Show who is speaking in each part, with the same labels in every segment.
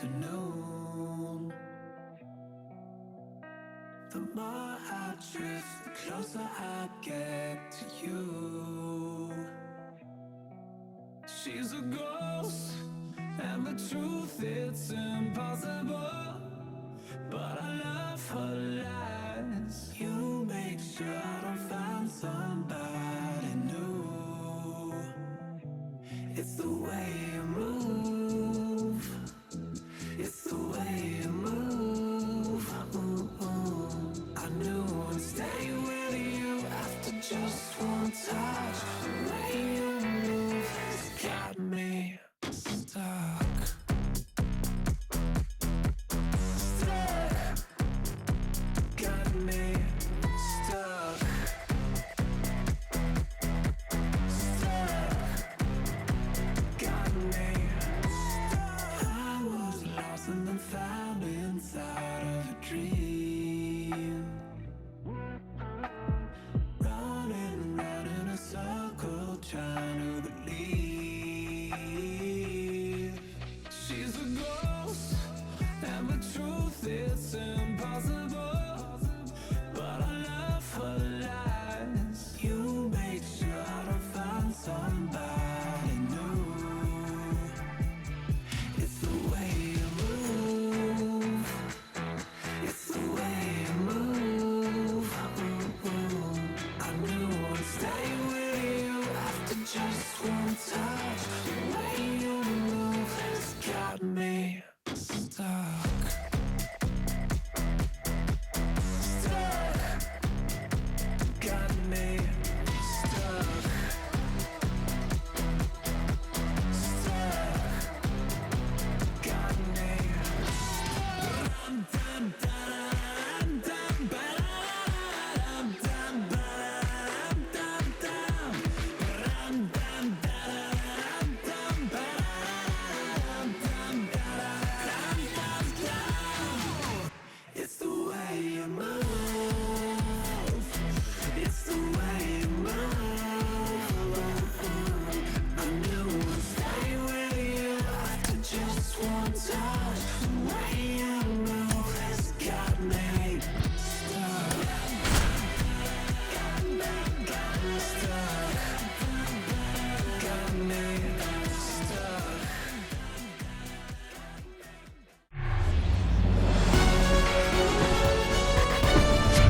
Speaker 1: afternoon. The more I drift, the closer I get to you. She's a ghost, and the truth, it's impossible. But I love her lies. You make sure I don't find somebody new. It's the way you move. It's the way you move. I knew I'd stay with you after just one touch. The way you move has got me stuck.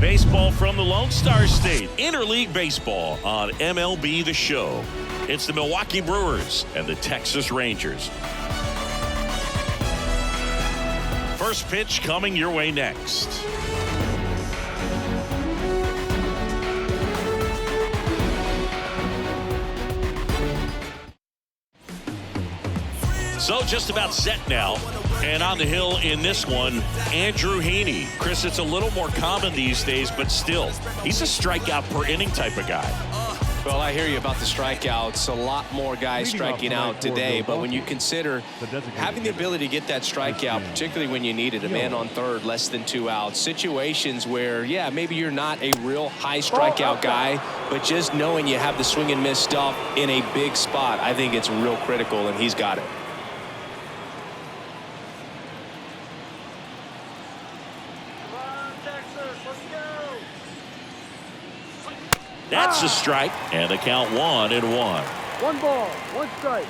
Speaker 2: Baseball from the Lone Star State. Interleague Baseball on MLB The Show. It's the Milwaukee Brewers and the Texas Rangers. First pitch coming your way next. So just about set now. And on the hill in this one, Andrew Heaney. Chris, it's a little more common these days, but still, he's a strikeout per inning type of guy.
Speaker 3: Well, I hear you about the strikeouts. A lot more guys striking out today, but when you consider having the ability to get that strikeout, particularly when you need it, a man on third, less than 2 outs, situations where, yeah, maybe you're not a real high strikeout guy, but just knowing you have the swing and miss stuff in a big spot, I think it's real critical, and he's got it.
Speaker 2: That's a strike, and the count 1-1.
Speaker 4: 1 ball, 1 strike.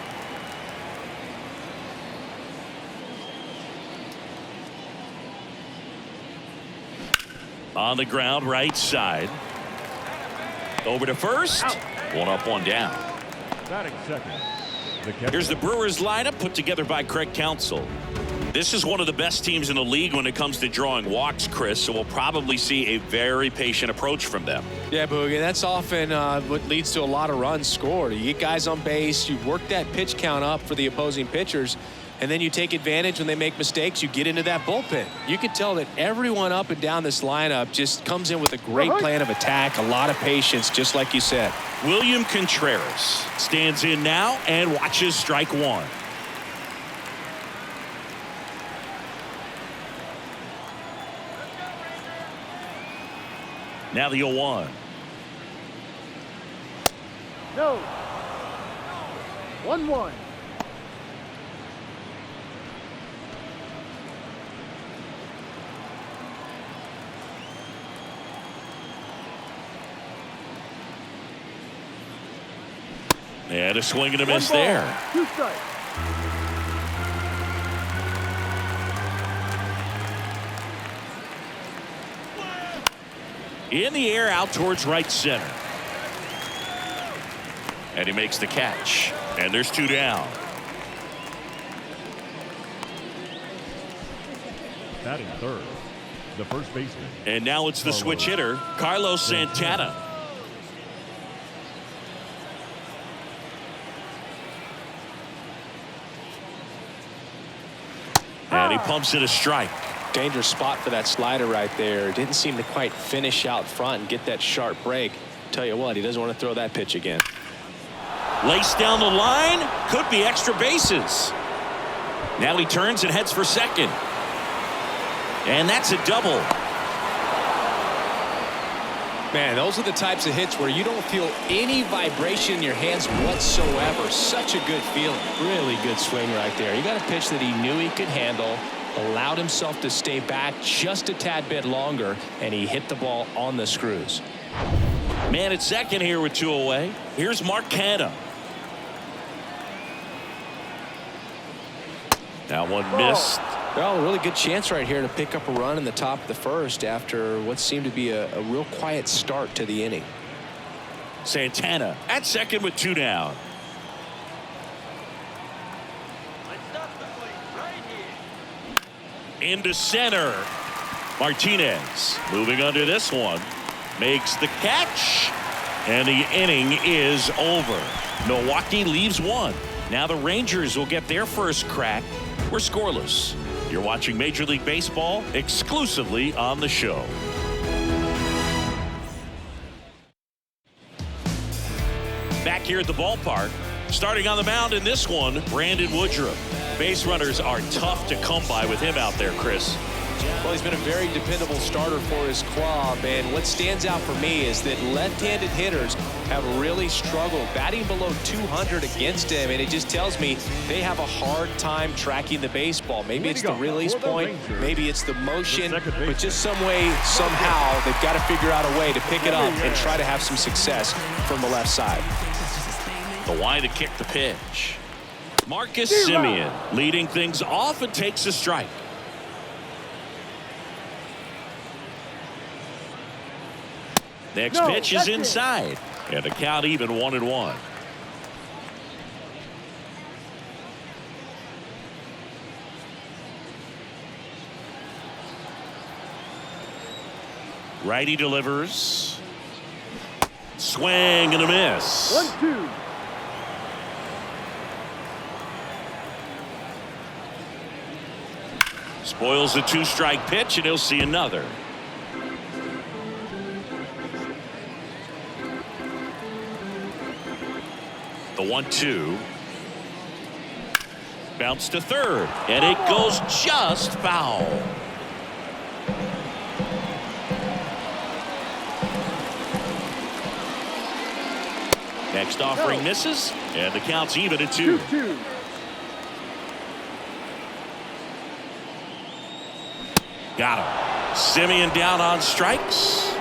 Speaker 2: On the ground, right side. Over to first. 1 up, 1 down.
Speaker 5: Batting second.
Speaker 2: Here's the Brewers lineup put together by Craig Counsell. This is one of the best teams in the league when it comes to drawing walks, Chris, so we'll probably see a very patient approach from them.
Speaker 3: Yeah, Boogie, that's often what leads to a lot of runs scored. You get guys on base, you work that pitch count up for the opposing pitchers, and then you take advantage when they make mistakes. You get into that bullpen. You can tell that everyone up and down this lineup just comes in with a great plan of attack, a lot of patience, just like you said.
Speaker 2: William Contreras stands in now and watches strike 1. Now the 0-1.
Speaker 4: No. 1-1.
Speaker 2: And a swing and a miss there.
Speaker 4: 2 strikes.
Speaker 2: In the air, out towards right center. And he makes the catch. And there's 2 down.
Speaker 5: Batting third, the first baseman.
Speaker 2: And now it's the switch hitter, Carlos Santana. And he pumps it a strike.
Speaker 3: Dangerous spot for that slider right there. Didn't seem to quite finish out front and get that sharp break. Tell you what, he doesn't want to throw that pitch again.
Speaker 2: Laced down the line, could be extra bases. Now he turns and heads for second. And that's a double.
Speaker 3: Man, those are the types of hits where you don't feel any vibration in your hands whatsoever. Such a good feeling. Really good swing right there. He got a pitch that he knew he could handle, allowed himself to stay back just a tad bit longer, and he hit the ball on the screws.
Speaker 2: Man at second here with 2 away. Here's Mark Canha. That one missed.
Speaker 3: Well, a really good chance right here to pick up a run in the top of the first after what seemed to be a real quiet start to the inning.
Speaker 2: Santana at second with 2 down. Into center. Martinez moving under this one. Makes the catch. And the inning is over. Milwaukee leaves 1. Now the Rangers will get their first crack. We're scoreless. You're watching Major League Baseball exclusively on the show. Back here at the ballpark, starting on the mound in this one, Brandon Woodruff. Base runners are tough to come by with him out there, Chris.
Speaker 3: Well, he's been a very dependable starter for his club, and what stands out for me is that left-handed hitters have really struggled batting below 200 against him, and it just tells me they have a hard time tracking the baseball. Maybe it's the release point, maybe it's the motion, but just some way, somehow, they've got to figure out a way to pick it up and try to have some success from the left side.
Speaker 2: The wide to kick the pitch. Marcus Semien leading things off and takes a strike. Next pitch is inside. And the count even 1-1. Righty delivers. Swing and a miss.
Speaker 4: 1-2.
Speaker 2: Spoils the 2-strike pitch, and he'll see another. The 1-2. Bounce to third, and it goes just foul. Next offering misses, and the count's even at 2.
Speaker 4: 2-2.
Speaker 2: Got him. Semien down on strikes.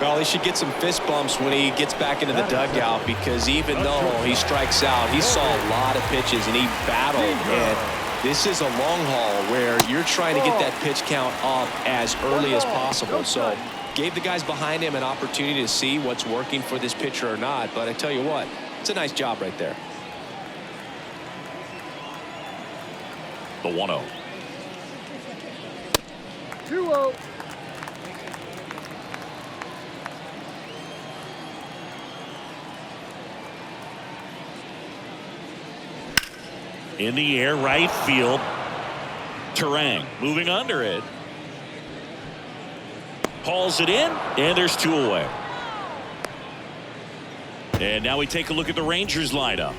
Speaker 3: Well, he should get some fist bumps when he gets back into the dugout, because even though he strikes out, he saw a lot of pitches and he battled. And this is a long haul where you're trying to get that pitch count up as early as possible. So gave the guys behind him an opportunity to see what's working for this pitcher or not. But I tell you what, it's a nice job right there.
Speaker 2: The 1-0.
Speaker 4: 2-0.
Speaker 2: In the air, right field. Terang moving under it. Hauls it in, and there's 2 away. And now we take a look at the Rangers lineup.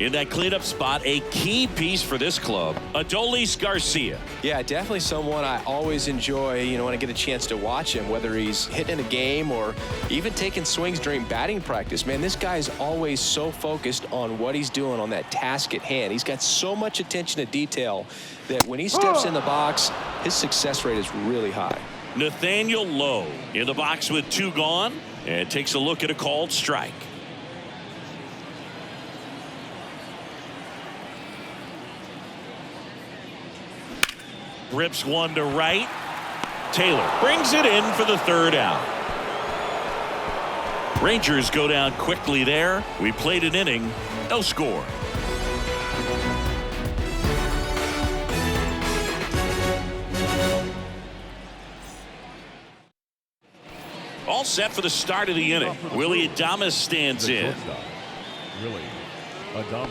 Speaker 2: In that cleanup spot, a key piece for this club, Adolis Garcia.
Speaker 3: Yeah, definitely someone I always enjoy, when I get a chance to watch him, whether he's hitting in a game or even taking swings during batting practice. Man, this guy is always so focused on what he's doing on that task at hand. He's got so much attention to detail that when he steps in the box, his success rate is really high.
Speaker 2: Nathaniel Lowe in the box with 2 gone, and takes a look at a called strike. rips one to right. Taylor brings it in for the third out. Rangers go down quickly there. We played an inning, no score. All set for the start of the inning. Willie Adames stands in.
Speaker 5: Willie Adames.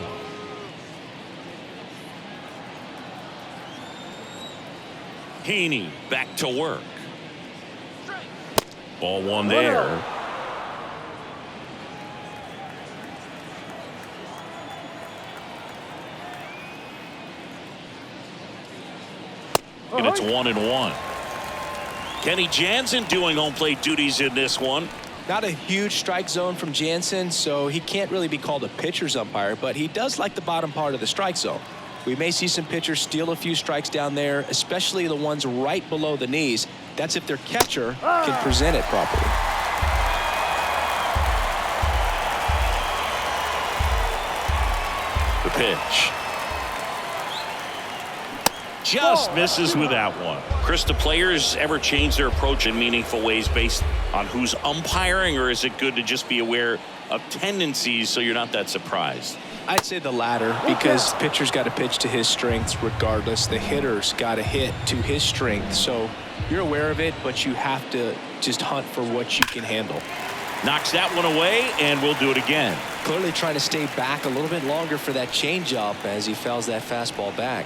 Speaker 2: Heaney back to work. Ball one there. And it's 1-1. Kenny Jansen doing home plate duties in this one.
Speaker 3: Not a huge strike zone from Jansen, so he can't really be called a pitcher's umpire, but he does like the bottom part of the strike zone. We may see some pitchers steal a few strikes down there, especially the ones right below the knees. That's if their catcher can present it properly.
Speaker 2: The pitch. Just misses with that one. Chris, do players ever change their approach in meaningful ways based on who's umpiring, or is it good to just be aware of tendencies so you're not that surprised?
Speaker 3: I'd say the latter, because pitcher's got to pitch to his strengths regardless. The hitter's got to hit to his strength. So you're aware of it, but you have to just hunt for what you can handle.
Speaker 2: Knocks that one away, and we'll do it again.
Speaker 3: Clearly trying to stay back a little bit longer for that changeup as he fouls that fastball back.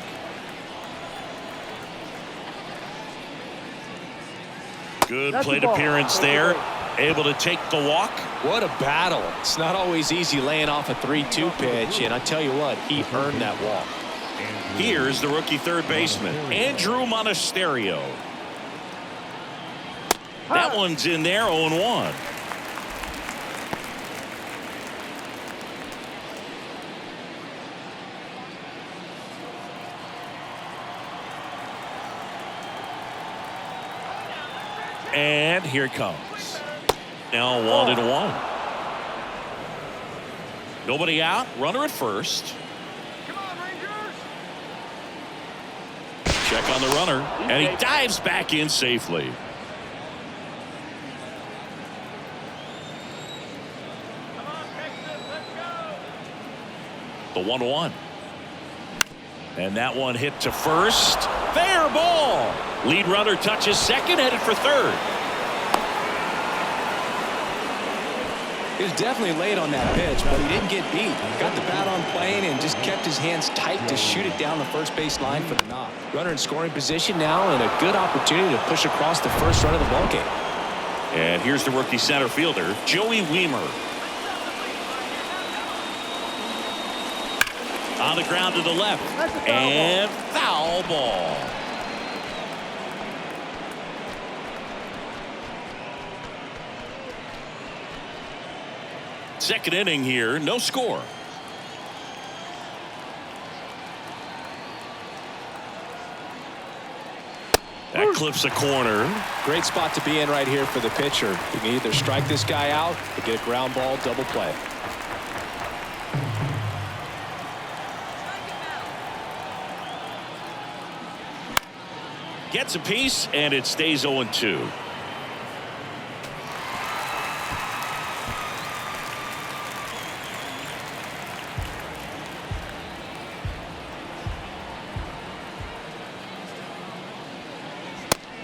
Speaker 2: Good plate appearance there. Able to take the walk.
Speaker 3: What a battle. It's not always easy laying off a 3-2 pitch, and I tell you what, he earned that walk.
Speaker 2: Here's the rookie third baseman, Andrew Monasterio. That one's in there, 0-1. And here it comes. Now 1-1. Nobody out. Runner at first.
Speaker 4: Come on, Rangers.
Speaker 2: Check on the runner. And he dives back in safely.
Speaker 4: Come on, Texas, let's go.
Speaker 2: The 1-1. And that one hit to first. Fair ball. Lead runner touches second, headed for third.
Speaker 3: He was definitely late on that pitch, but he didn't get beat. Got the bat on plane and just kept his hands tight to shoot it down the first base line for the knock. Runner in scoring position now, and a good opportunity to push across the first run of the ballgame.
Speaker 2: And here's the rookie center fielder, Joey Wiemer. On the ground to the left. And foul ball. Second inning here, no score. That clips a corner.
Speaker 3: Great spot to be in right here for the pitcher. You can either strike this guy out or get a ground ball double play.
Speaker 2: Gets a piece, and it stays 0-2.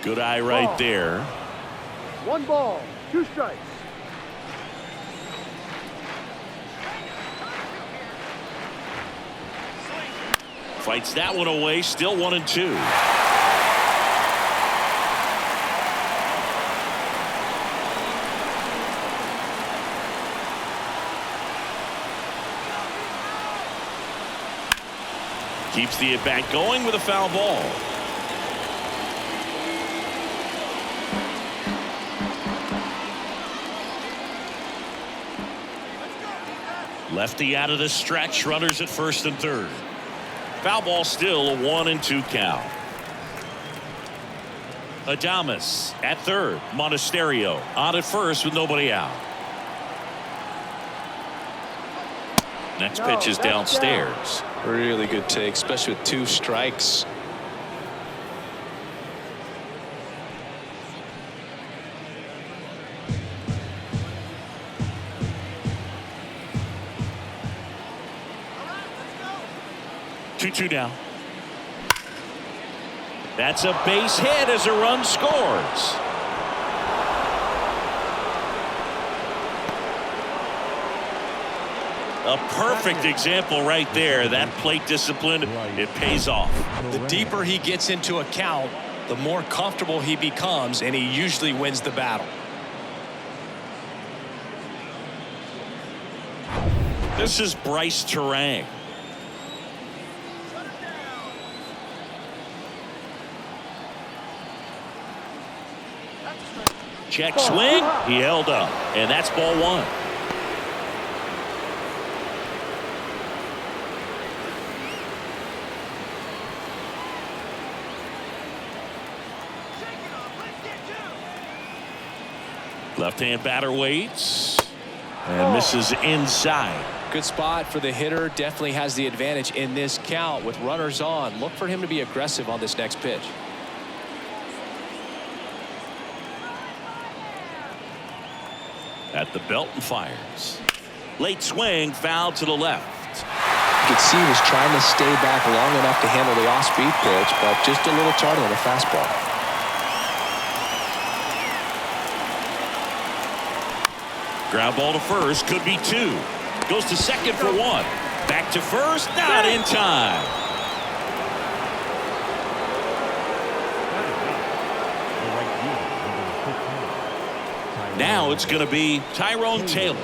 Speaker 2: Good eye right there.
Speaker 4: 1 ball, 2 strikes.
Speaker 2: Fights that one away, still 1-2. Keeps the at-bat going with a foul ball. Lefty out of the stretch, runners at first and third. Foul ball, still a 1-2 count. Adames at third. Monasterio on at first with nobody out. Next pitch is downstairs.
Speaker 3: Really good take, especially with 2 strikes.
Speaker 2: 2-2 now. That's a base hit as a run scores. A perfect example right there. That plate discipline, it pays off.
Speaker 3: The deeper he gets into a count, the more comfortable he becomes, and he usually wins the battle.
Speaker 2: This is Bryce Terang. Check swing. He held up, and that's ball one. Left-hand batter waits and misses inside.
Speaker 3: Good spot for the hitter. Definitely has the advantage in this count with runners on. Look for him to be aggressive on this next pitch.
Speaker 2: At the belt and fires. Late swing, foul to the left.
Speaker 3: You could see he was trying to stay back long enough to handle the off-speed pitch, but just a little tardy on the fastball.
Speaker 2: Ground ball to first, could be two. Goes to second for one. Back to first, not in time. Now it's going to be Tyrone Taylor.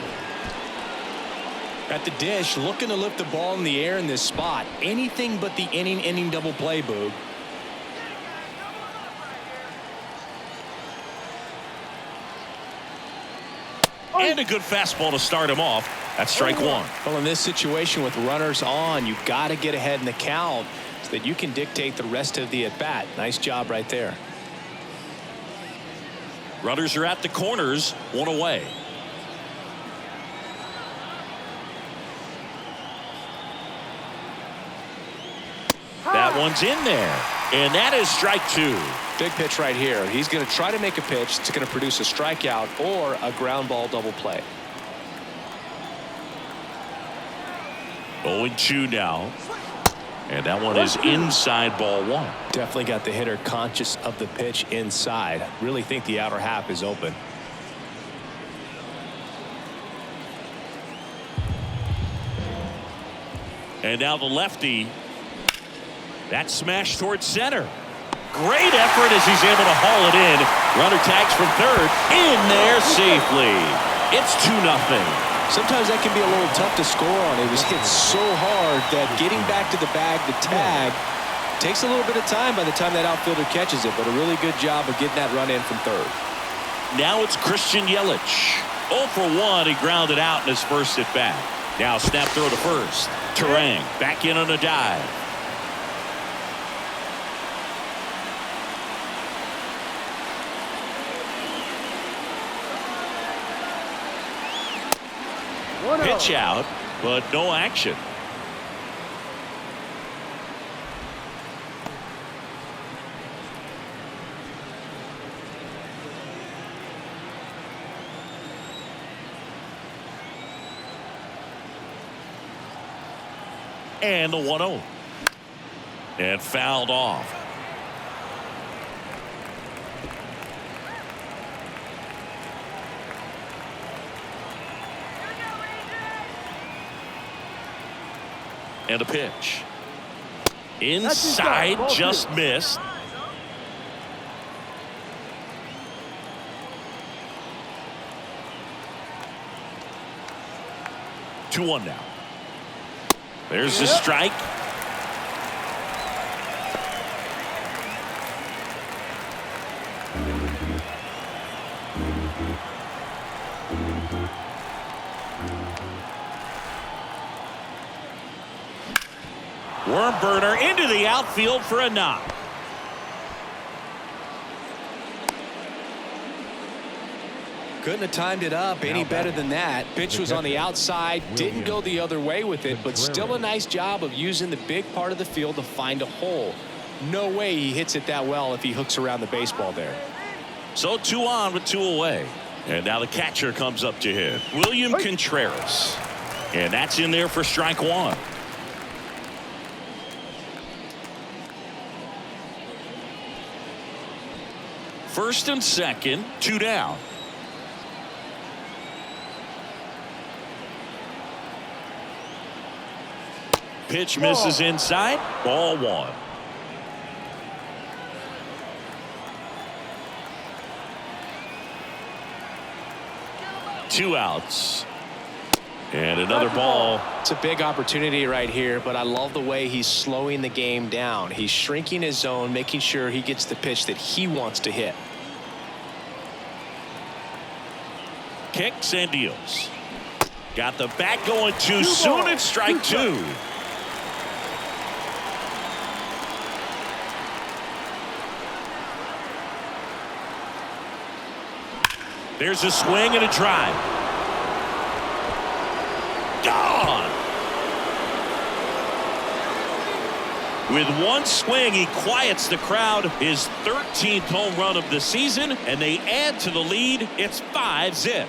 Speaker 3: At the dish, looking to lift the ball in the air in this spot. Anything but the inning double play, Boog.
Speaker 2: And a good fastball to start him off. That's strike one.
Speaker 3: Well, in this situation with runners on, you've got to get ahead in the count so that you can dictate the rest of the at-bat. Nice job right there.
Speaker 2: Runners are at the corners, one away. That one's in there, and that is strike two.
Speaker 3: Big pitch right here. He's going to try to make a pitch that's going to produce a strikeout or a ground ball double play.
Speaker 2: 0-2 now. And that one is inside ball one.
Speaker 3: Definitely got the hitter conscious of the pitch inside. Really think the outer half is open.
Speaker 2: And now the lefty. That smash towards center. Great effort as he's able to haul it in. Runner tags from third. In there safely. It's 2-0.
Speaker 3: Sometimes that can be a little tough to score on. It was hit so hard that getting back to the bag, the tag, takes a little bit of time by the time that outfielder catches it. But a really good job of getting that run in from third.
Speaker 2: Now it's Christian Yelich. 0 for 1. He grounded out in his first at bat. Now snap throw to first. Terang back in on a dive. Pitch out, but no action. And the 1-0. And fouled off. And a pitch. Inside, just missed. Two 2-1 now. There's the strike. Worm burner into the outfield for a knock.
Speaker 3: Couldn't have timed it up any better than that. Pitch was on the outside, didn't go the other way with it, but still a nice job of using the big part of the field to find a hole. No way he hits it that well if he hooks around the baseball there.
Speaker 2: So 2 on with 2 away. And now the catcher comes up to hit. William Contreras. And that's in there for strike 1. First and second, 2 down. Pitch misses inside. Ball 1. Two outs. And another ball.
Speaker 3: It's a big opportunity right here, but I love the way he's slowing the game down. He's shrinking his zone, making sure he gets the pitch that he wants to hit.
Speaker 2: Kicks and deals. Got the bat going too soon. It's strike 2. There's a swing and a drive. Gone. With one swing, he quiets the crowd. His 13th home run of the season, and they add to the lead. It's 5-zip.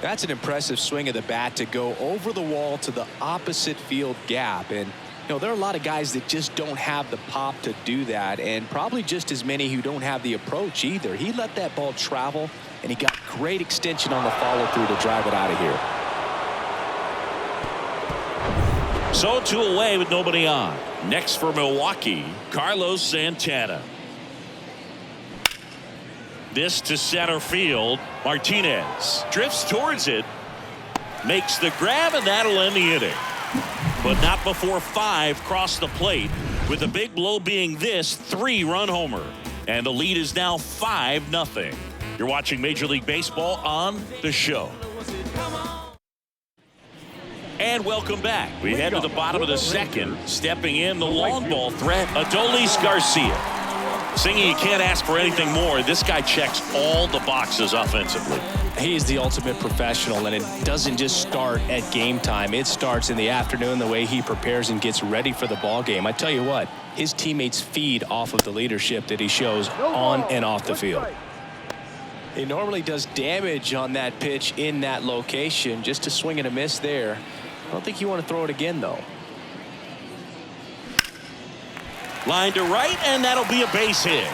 Speaker 3: That's an impressive swing of the bat to go over the wall to the opposite field gap. And, you know, there are a lot of guys that just don't have the pop to do that, and probably just as many who don't have the approach either. He let that ball travel, and he got great extension on the follow-through to drive it out of here.
Speaker 2: So 2 away with nobody on. Next for Milwaukee, Carlos Santana. This to center field. Martinez drifts towards it, makes the grab, and that'll end the inning. But not before 5 cross the plate, with the big blow being this 3-run homer. And the lead is now 5-0. You're watching Major League Baseball on The Show. And welcome back. We head to the bottom of the second. Stepping in, the long ball threat, Adolis Garcia. Singing, you can't ask for anything more. This guy checks all the boxes offensively.
Speaker 3: He's the ultimate professional, and it doesn't just start at game time. It starts in the afternoon, the way he prepares and gets ready for the ball game. I tell you what, his teammates feed off of the leadership that he shows on and off the field. He normally does damage on that pitch in that location. Just a swing and a miss there. I don't think you want to throw it again, though.
Speaker 2: Line to right, and that'll be a base hit.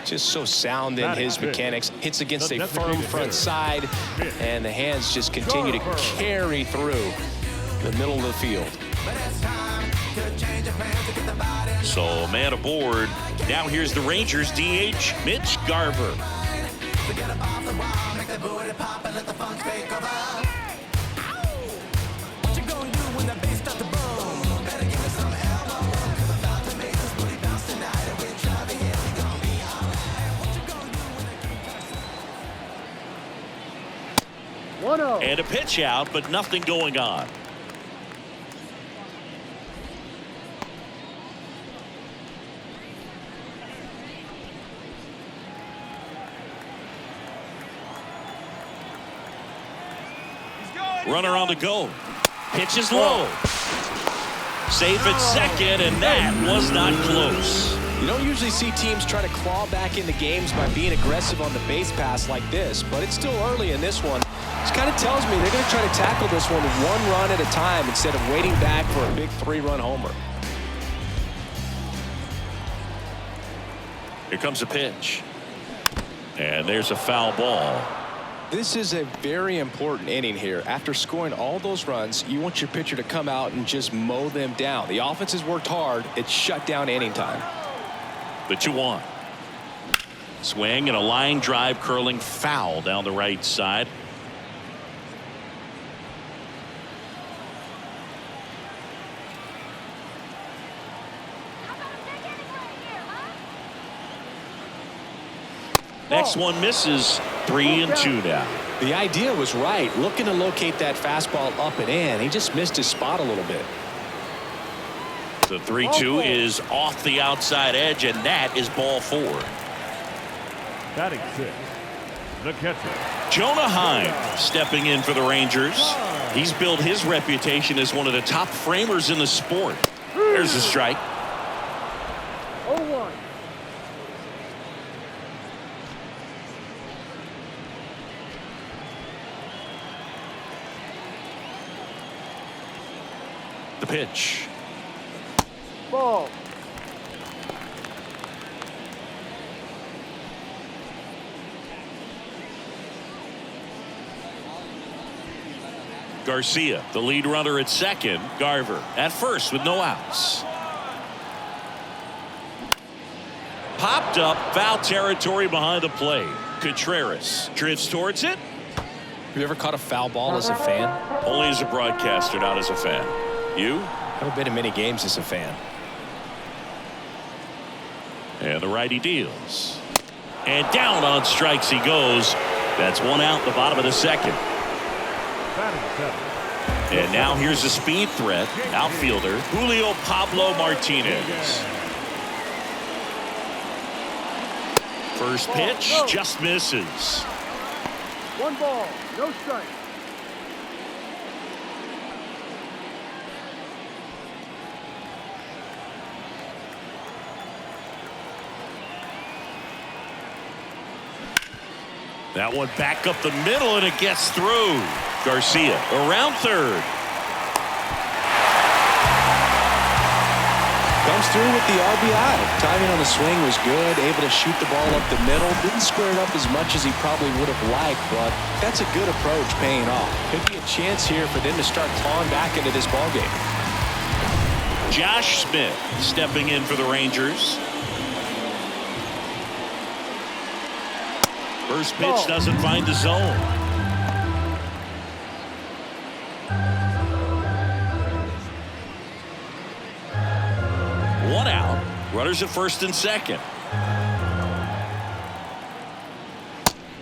Speaker 3: Just so sound in his mechanics. Hits against a firm front side, and the hands just continue to carry through the middle of the field.
Speaker 2: So man aboard. Now here's the Rangers DH, Mitch Garver. And a pitch out, but nothing going on. Runner on the go. Pitch is low. Safe at second, and that was not close.
Speaker 3: You don't usually see teams try to claw back into games by being aggressive on the base pass like this, but it's still early in this one. This kind of tells me they're going to try to tackle this one 1 run at a time instead of waiting back for a big 3-run homer.
Speaker 2: Here comes a pitch. And there's a foul ball.
Speaker 3: This is a very important inning here. After scoring all those runs, you want your pitcher to come out and just mow them down. The offense has worked hard. It's shut down inning time.
Speaker 2: The 2-1. Swing and a line drive curling foul down the right side. Next one misses. 3-2 now.
Speaker 3: The idea was right. Looking to locate that fastball up and in. He just missed his spot a little bit.
Speaker 2: The 3-2 is off the outside edge, and that is ball 4.
Speaker 5: Batting 6, the catcher,
Speaker 2: Jonah Heaney stepping in for the Rangers. He's built his reputation as one of the top framers in the sport. There's a strike.
Speaker 4: 0-1.
Speaker 2: pitch.
Speaker 4: Ball.
Speaker 2: Garcia, the lead runner at second. Garver at first with no outs. Popped up, foul territory behind the plate. Contreras drifts towards it.
Speaker 3: Have you ever caught a foul ball as a fan?
Speaker 2: Only as a broadcaster, not as a fan. You?
Speaker 3: Haven't been in many games as a fan.
Speaker 2: And the righty deals. And down on strikes he goes. That's one out in the bottom of the second. And now here's a speed threat. Outfielder Julio Pablo Martinez. First pitch just misses.
Speaker 4: 1 ball, no strike.
Speaker 2: That one back up the middle and it gets through. Garcia around third.
Speaker 3: Comes through with the RBI. Timing on the swing was good. Able to shoot the ball up the middle. Didn't square it up as much as he probably would have liked, but that's a good approach paying off. Could be a chance here for them to start clawing back into this ballgame.
Speaker 2: Josh Smith stepping in for the Rangers. First pitch doesn't find the zone. One out. Runners at first and second.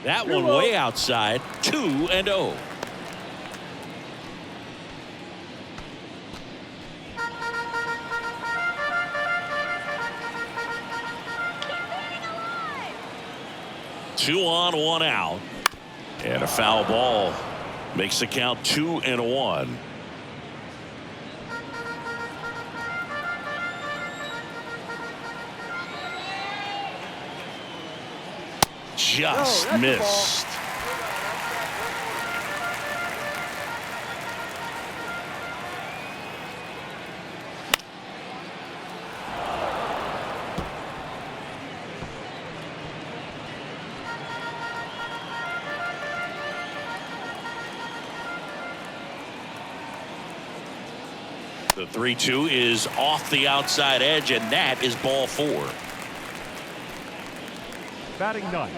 Speaker 2: That one way outside. 2-0. Two on, one out. And a foul ball makes the count 2-1. Just missed. The 3-2 is off the outside edge, and that is ball 4.
Speaker 5: Batting ninth,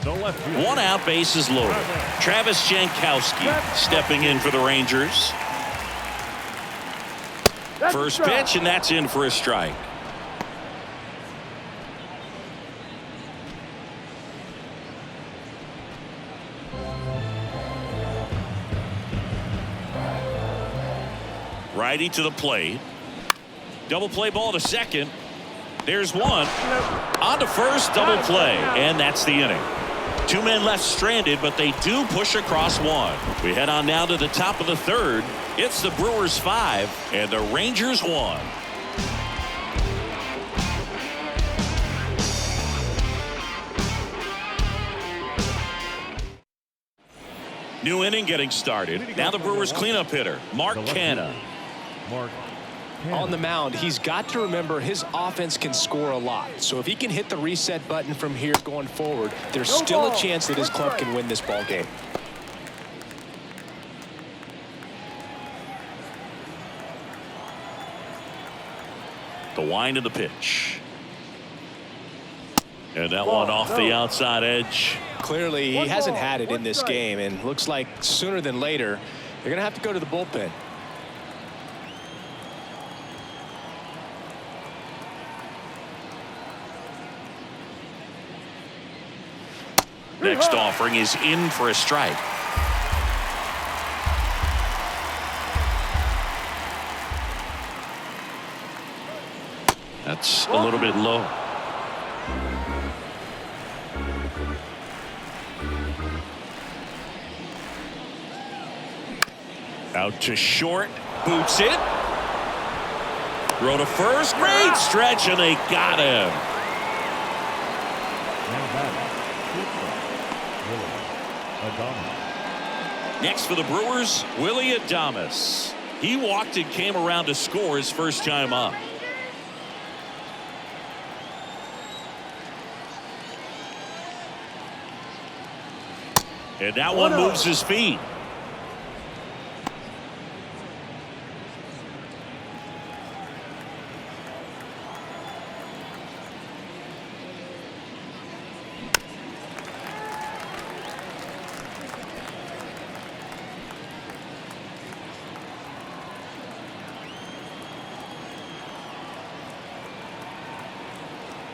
Speaker 5: the left fielder.
Speaker 2: One out, bases loaded. Travis Jankowski stepping in for the Rangers. First pitch, and that's in for a strike. Righty to the plate. Double play ball to second. There's one. On to first, double play, and that's the inning. 2 men left stranded, but they do push across one. We head on now to the top of the third. It's the Brewers 5 and the Rangers 1. New inning getting started. Now the Brewers cleanup hitter, Mark Canha.
Speaker 3: On the mound, he's got to remember his offense can score a lot. So if he can hit the reset button from here going forward, there's still a chance that his club can win this ball game.
Speaker 2: The wind of the pitch. And that one off the outside edge.
Speaker 3: Clearly, he hasn't had it in this game, and looks like sooner than later, they're going to have to go to the bullpen.
Speaker 2: Next offering is in for a strike. That's a little bit low. Out to short, boots it. Throw to first, great stretch, and they got him. Next for the Brewers, Willie Adames. He walked and came around to score his first time up. And that one moves his feet.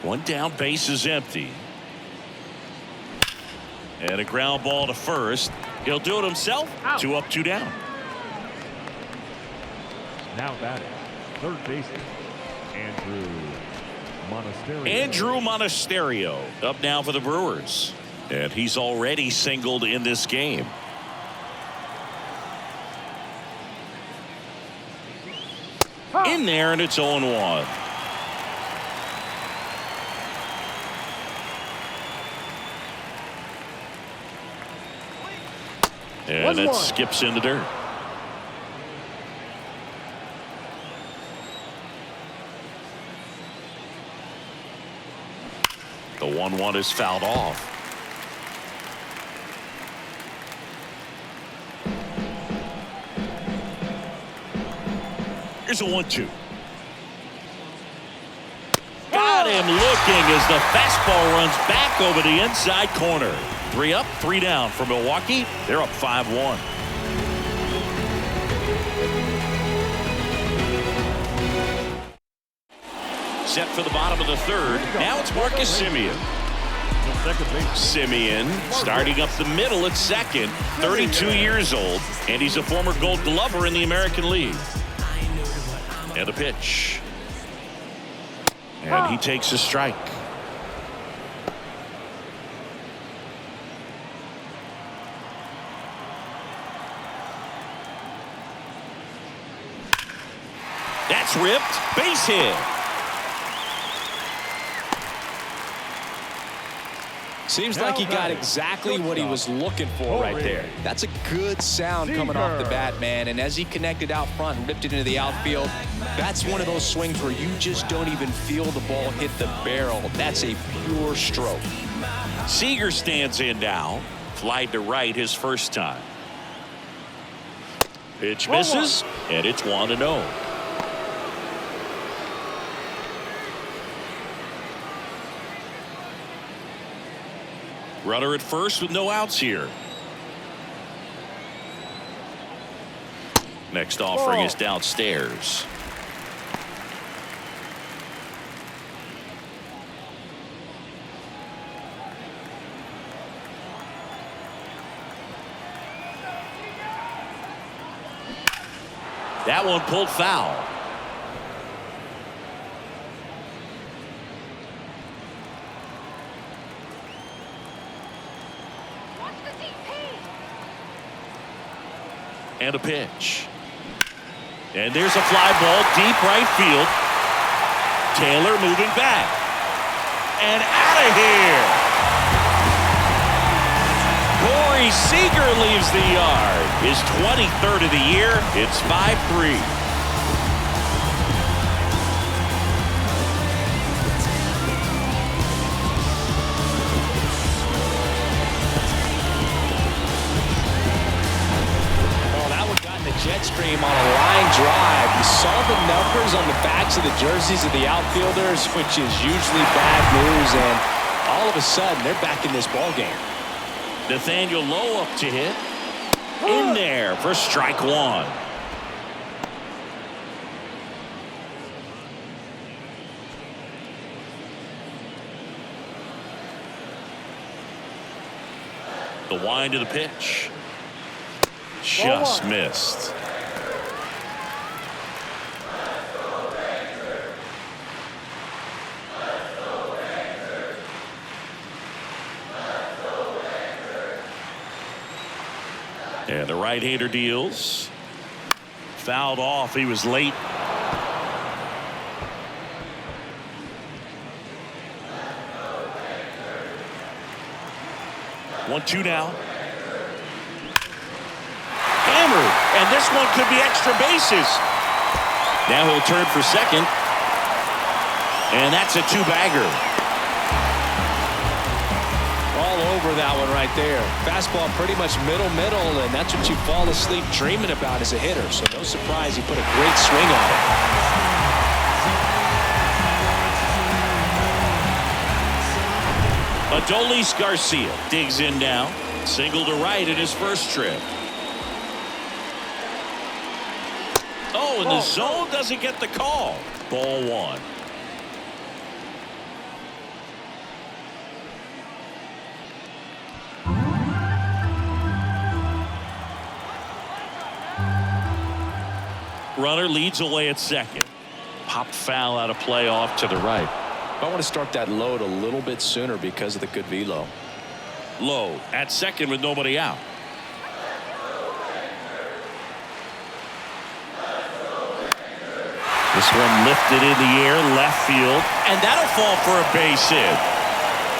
Speaker 2: One down, base is empty. And a ground ball to first. He'll do it himself.
Speaker 5: Out.
Speaker 2: 2 up, 2 down.
Speaker 5: Now batting, third baseman,
Speaker 2: Andrew Monasterio up now for the Brewers. And he's already singled in this game. In there, and it's 0-1. And it skips in the dirt. The 1-1 is fouled off. Here's a 1-2. Got him looking as the fastball runs back over the inside corner. 3 up, 3 down for Milwaukee. They're up 5-1. Set for the bottom of the third. Now it's Marcus Semien. Semien starting up the middle at second, 32 years old, and he's a former Gold Glover in the American League. And a pitch. And he takes a strike. That's ripped. Base hit.
Speaker 3: Seems like he got exactly what he was looking for right there. That's a good sound coming off the bat, man. And as he connected out front and ripped it into the outfield, that's one of those swings where you just don't even feel the ball hit the barrel. That's a pure stroke.
Speaker 2: Seager stands in now. Fly to right his first time. Pitch misses, and it's 1-0. Runner at first with no outs here. Next offering is downstairs. That one pulled foul. And a pitch. And there's a fly ball deep right field. Taylor moving back. And out of here. Corey Seager leaves the yard. His 23rd of the year. It's 5-3.
Speaker 3: Jet stream on a line drive. You saw the numbers on the backs of the jerseys of the outfielders, which is usually bad news, and all of a sudden they're back in this ball game.
Speaker 2: Nathaniel Lowe up to hit. In there for strike 1. The wind of the pitch. Just missed. And the right-hander deals. Fouled off. He was late. One, two now. Hammered, and this one could be extra bases. Now he'll turn for second, and that's a two-bagger.
Speaker 3: All over that one right there. Fastball pretty much middle, and that's what you fall asleep dreaming about as a hitter. So no surprise he put a great swing on it.
Speaker 2: Adolis Garcia digs in now. Single to right in his first trip. Oh, and the zone doesn't get the call. Ball one. Runner leads away at second. Pop foul out of play off to the right.
Speaker 3: I want to start that load a little bit sooner because of the good velo.
Speaker 2: Low at second with nobody out. This one lifted in the air, left field, and that'll fall for a base hit.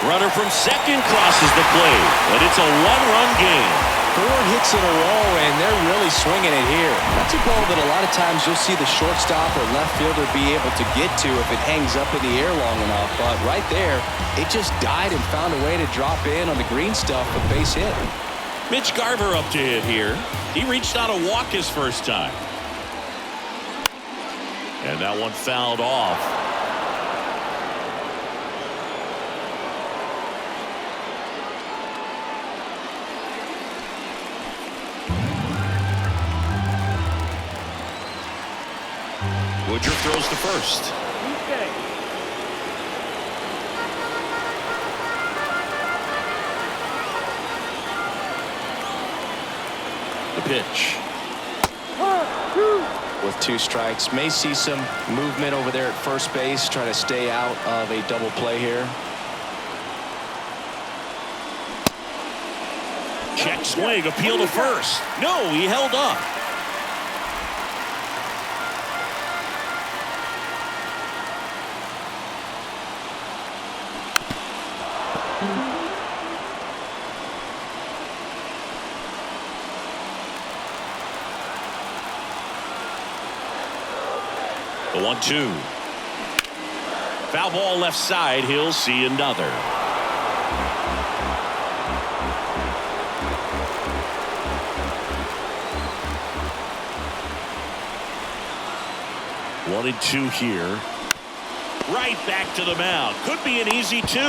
Speaker 2: Runner from second crosses the plate, and it's a one-run game.
Speaker 3: 4 hits in a row, and they're really swinging it here. That's a ball that a lot of times you'll see the shortstop or left fielder be able to get to if it hangs up in the air long enough. But right there, it just died and found a way to drop in on the green stuff with base hit.
Speaker 2: Mitch Garver up to hit here. He reached out a walk his first time. And that one fouled off. Woodruff throws to first. The pitch.
Speaker 3: With 2 strikes, may see some movement over there at first base, trying to stay out of a double play here.
Speaker 2: Check swing, appeal to first. No, he held up. The 1-2. Foul ball left side. He'll see another. One and 2 here. Right back to the mound. Could be an easy 2.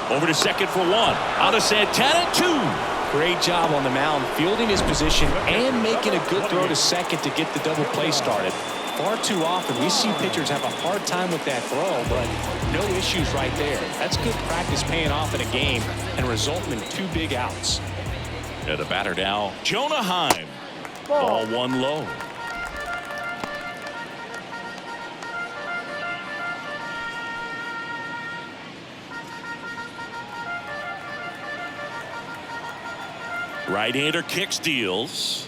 Speaker 2: Over to second for 1. Out of Santana, 2.
Speaker 3: Great job on the mound, fielding his position and making a good throw to second to get the double play started. Far too often we see pitchers have a hard time with that throw, but no issues right there. That's good practice paying off in a game and resulting in 2 big outs.
Speaker 2: And the batter now, Jonah Heim. Ball 1 low. Right-hander kicks, deals.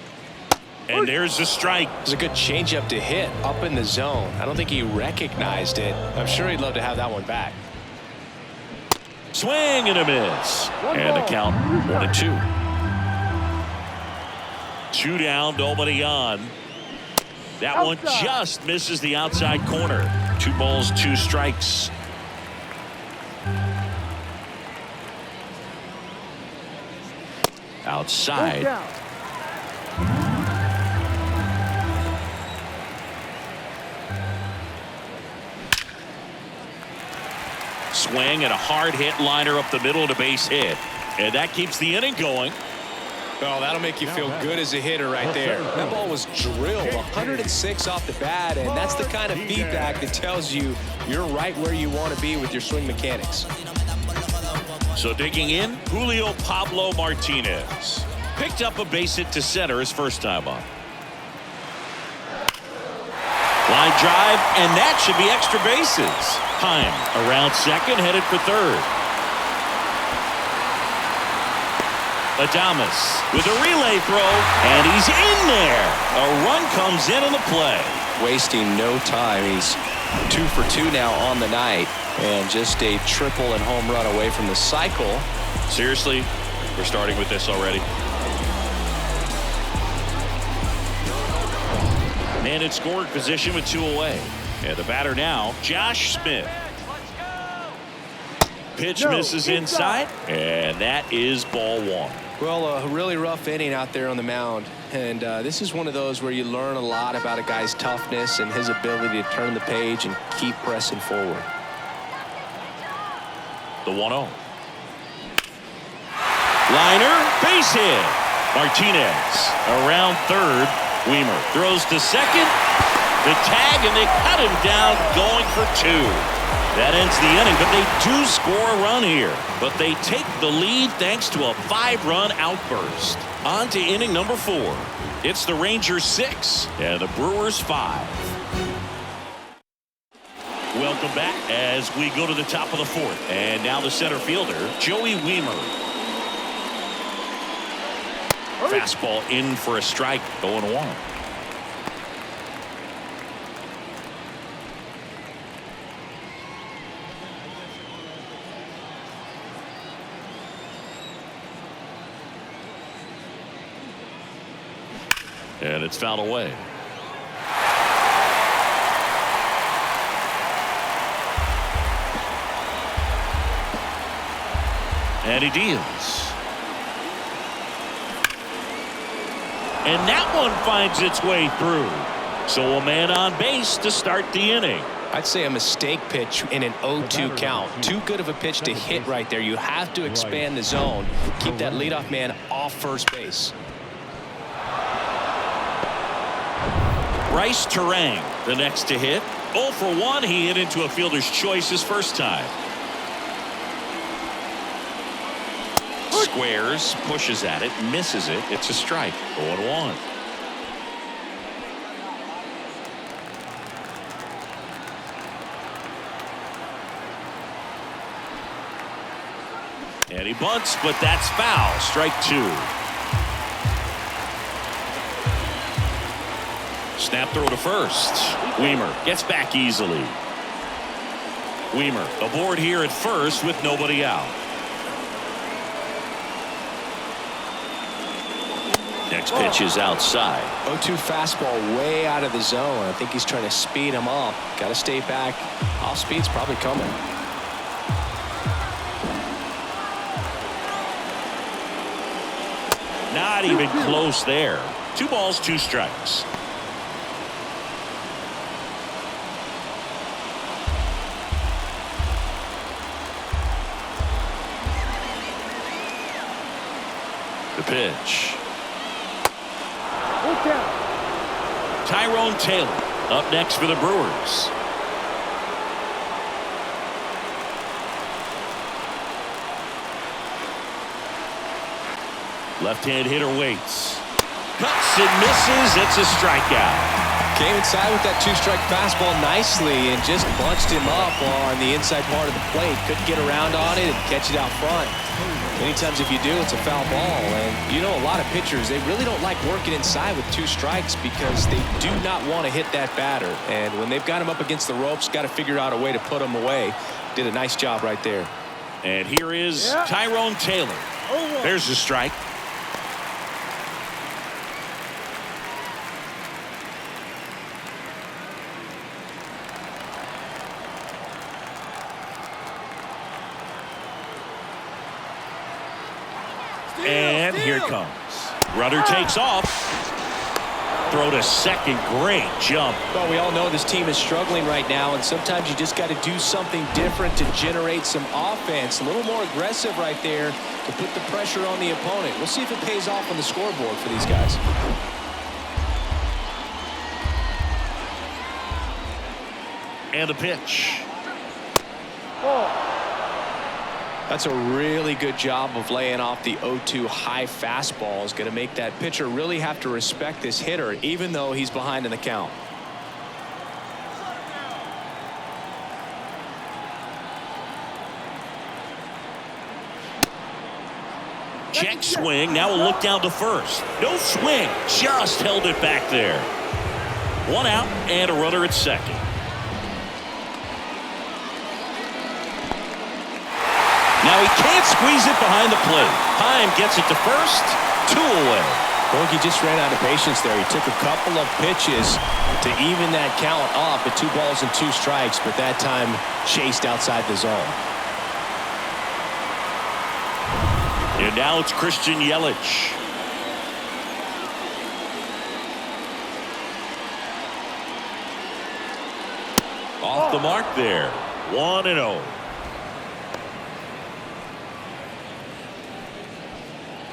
Speaker 2: And there's a strike.
Speaker 3: It was a good changeup to hit up in the zone. I don't think he recognized it. I'm sure he'd love to have that one back.
Speaker 2: Swing and a miss. And the count 1-2. 2 down, nobody on. That one just misses the outside corner. 2 balls, 2 strikes. Outside. Swing and a hard hit liner up the middle and a base hit. And that keeps the inning going.
Speaker 3: Oh, that'll make you feel good as a hitter right there. That ball was drilled 106 off the bat, and that's the kind of feedback that tells you you're right where you want to be with your swing mechanics.
Speaker 2: So digging in, Julio Pablo Martinez. Picked up a base hit to center his first time up. Line drive, and that should be extra bases. Heim around second, headed for third. Adames with a relay throw, and he's in there. A run comes in on the play.
Speaker 3: Wasting no time. He's 2 for 2 now on the night, and just a triple and home run away from the cycle.
Speaker 2: Seriously, we're starting with this already. And it's scoring position with 2 away. And the batter now, Josh Smith. Pitch misses inside, and that is ball 1.
Speaker 3: Well, a really rough inning out there on the mound. And this is one of those where you learn a lot about a guy's toughness and his ability to turn the page and keep pressing forward.
Speaker 2: The 1-0. Liner, base hit. Martinez around third. Weimer throws to second. The tag, and they cut him down going for 2. That ends the inning, but they do score a run here. But they take the lead thanks to a 5-run outburst. On to inning number 4. It's the Rangers 6 and the Brewers 5. Welcome back as we go to the top of the 4th. And now the center fielder, Joey Weimer. Fastball in for a strike, 0-1. And it's fouled away. And he deals. And that one finds its way through. So a man on base to start the inning.
Speaker 3: I'd say a mistake pitch in an 0-2 count. Too good of a pitch to hit right there. You have to expand the zone. Keep that leadoff man off first base.
Speaker 2: Bryce Terang, the next to hit. 0 for 1. He hit into a fielder's choice his first time. Squares, pushes at it, misses it. It's a strike. 0-1. And he bunts, but that's foul. Strike 2. Snap throw to first. Weimer gets back easily. Weimer aboard here at first with nobody out. Next pitch is outside.
Speaker 3: 0-2 fastball way out of the zone. I think he's trying to speed him up. Got to stay back. Off speed's probably coming.
Speaker 2: Not even close there. 2 balls, 2 strikes. The pitch. Tyrone Taylor up next for the Brewers. Left-hand hitter waits. Cuts and misses. It's a strikeout.
Speaker 3: Came inside with that 2-strike fastball nicely and just bunched him up on the inside part of the plate. Couldn't get around on it and catch it out front. Many times if you do, it's a foul ball. And you know, a lot of pitchers, they really don't like working inside with 2 strikes because they do not want to hit that batter. And when they've got him up against the ropes, got to figure out a way to put him away. Did a nice job right there.
Speaker 2: And here is Tyrone Taylor. There's the strike. And here it comes. Rudder takes off. Throw to second. Great jump.
Speaker 3: Well, we all know this team is struggling right now, and sometimes you just got to do something different to generate some offense. A little more aggressive right there to put the pressure on the opponent. We'll see if it pays off on the scoreboard for these guys.
Speaker 2: And a pitch.
Speaker 3: That's a really good job of laying off the 0-2 high fastball. Is going to make that pitcher really have to respect this hitter, even though he's behind in the count.
Speaker 2: Check swing. Now a look down to first. No swing. Just held it back there. 1 out and a runner at second. Now he can't squeeze it behind the plate. Heim gets it to first. 2 away.
Speaker 3: Well, he just ran out of patience there. He took a couple of pitches to even that count off at 2 balls and 2 strikes, but that time chased outside the zone.
Speaker 2: And now it's Christian Yelich. Off the mark there. 1-0.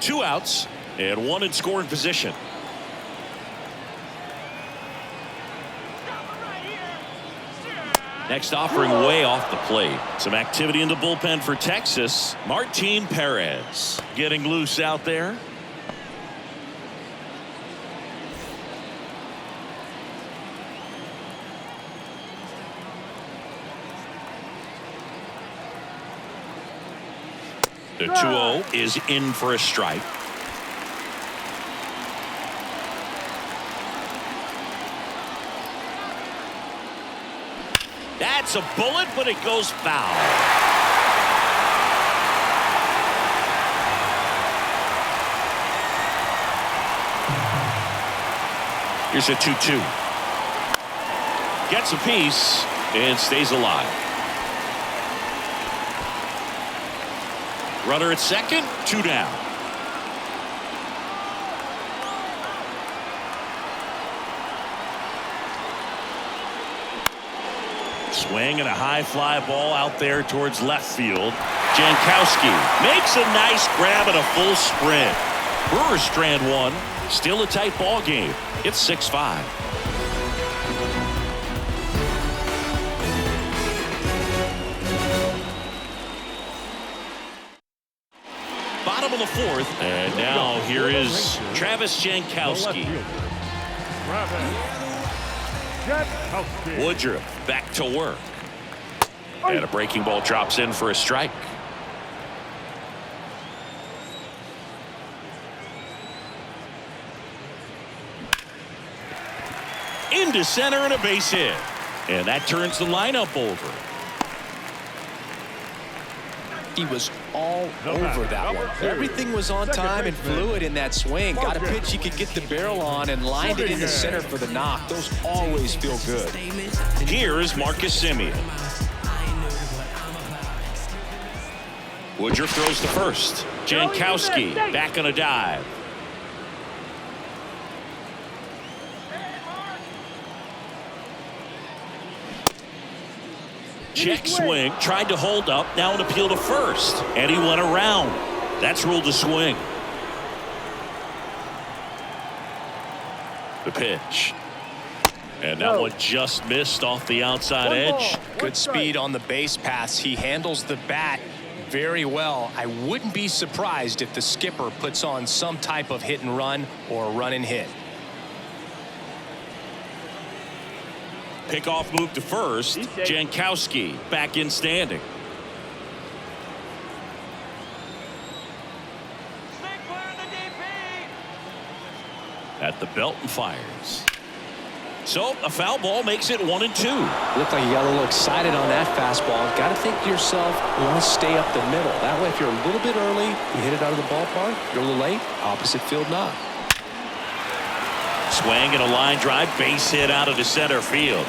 Speaker 2: 2 outs and 1 in scoring position. Next offering way off the plate. Some activity in the bullpen for Texas. Martin Perez getting loose out there. The 2-0 is in for a strike. That's a bullet, but it goes foul. Here's a 2-2. Gets a piece and stays alive. Runner at second, 2 down. Swing and a high fly ball out there towards left field. Jankowski makes a nice grab and a full sprint. Brewers strand 1. Still a tight ball game. It's 6-5. Bottom of the 4th, and now here is Travis Jankowski. Woodruff back to work. And a breaking ball drops in for a strike. Into center and a base hit. And that turns the lineup over.
Speaker 3: He was all over that one. Everything was on time and fluid in that swing. Got a pitch he could get the barrel on and lined it in the center for the knock. Those always feel good.
Speaker 2: Here is Marcus Semien. Woodruff throws to first. Jankowski back on a dive. Check swing, tried to hold up, now an appeal to first, and he went around. That's ruled a swing. The pitch. And that one just missed off the outside edge.
Speaker 3: Good speed on the base paths. He handles the bat very well. I wouldn't be surprised if the skipper puts on some type of hit and run or a run and hit.
Speaker 2: Pickoff move to first. Jankowski back in standing. At the belt and fires. So a foul ball makes it 1-2.
Speaker 3: Looked like you got a little excited on that fastball. Got to think to yourself, you want to stay up the middle. That way, if you're a little bit early, you hit it out of the ballpark. You're a little late, opposite field knock.
Speaker 2: Swing and a line drive, base hit out of the center field.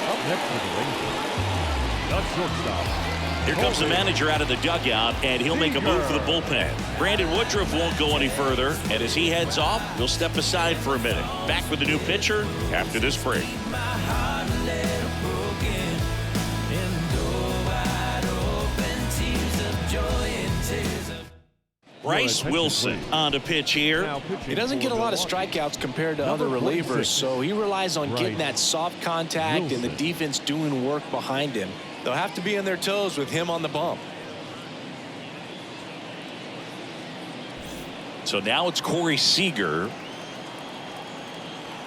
Speaker 5: Up next for the Rangers, the shortstop.
Speaker 2: Here comes the manager out of the dugout, and he'll make a move for the bullpen. Brandon Woodruff won't go any further, and as he heads off, we'll step aside for a minute. Back with the new pitcher after this break. Bryce Wilson on to pitch here.
Speaker 3: He doesn't get a lot of strikeouts compared to other relievers, so he relies on getting that soft contact and the defense doing work behind him. They'll have to be on their toes with him on the bump.
Speaker 2: So now it's Corey Seager.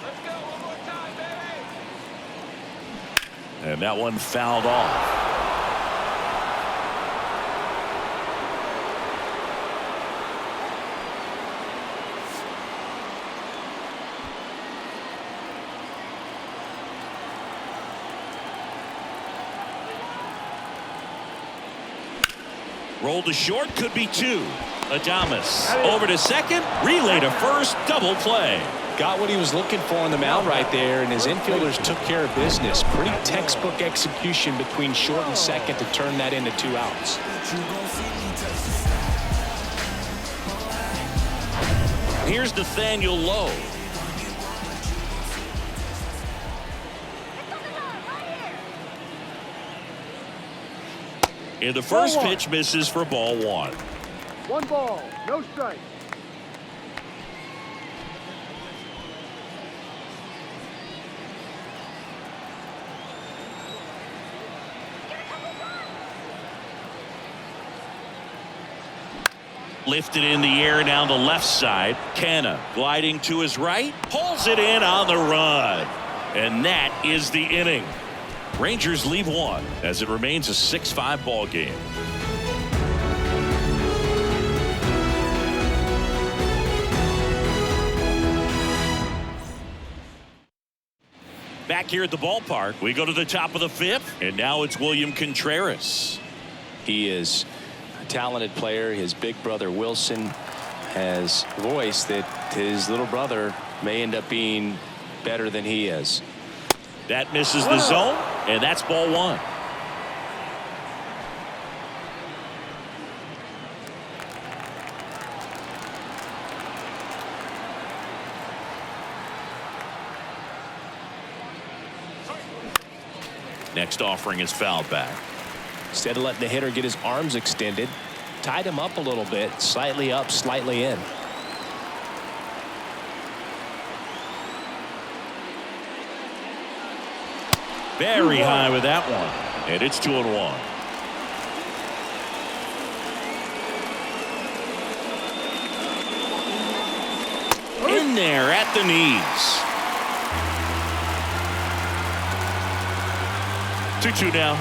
Speaker 6: Let's go one more time, baby.
Speaker 2: And that one fouled off. Roll to short, could be 2. Adames over to second, relay to first, double play.
Speaker 3: Got what he was looking for on the mound right there, and his infielders took care of business. Pretty textbook execution between short and second to turn that into 2 outs.
Speaker 2: Here's Nathaniel Lowe. And the first pitch misses for ball 1.
Speaker 4: 1 ball, no strike.
Speaker 2: Lifted in the air down the left side. Canna gliding to his right. Pulls it in on the run. And that is the inning. Rangers leave 1 as it remains a 6-5 ball game. Back here at the ballpark, we go to the top of the 5th, and now it's William Contreras.
Speaker 3: He is a talented player. His big brother Wilson has voiced that his little brother may end up being better than he is.
Speaker 2: That misses the zone, and that's ball 1. Next offering is fouled back.
Speaker 3: Instead of letting the hitter get his arms extended, tied him up a little bit, slightly up, slightly in.
Speaker 2: Very high with that one, and it's 2-1. In there at the knees. 2-2 now.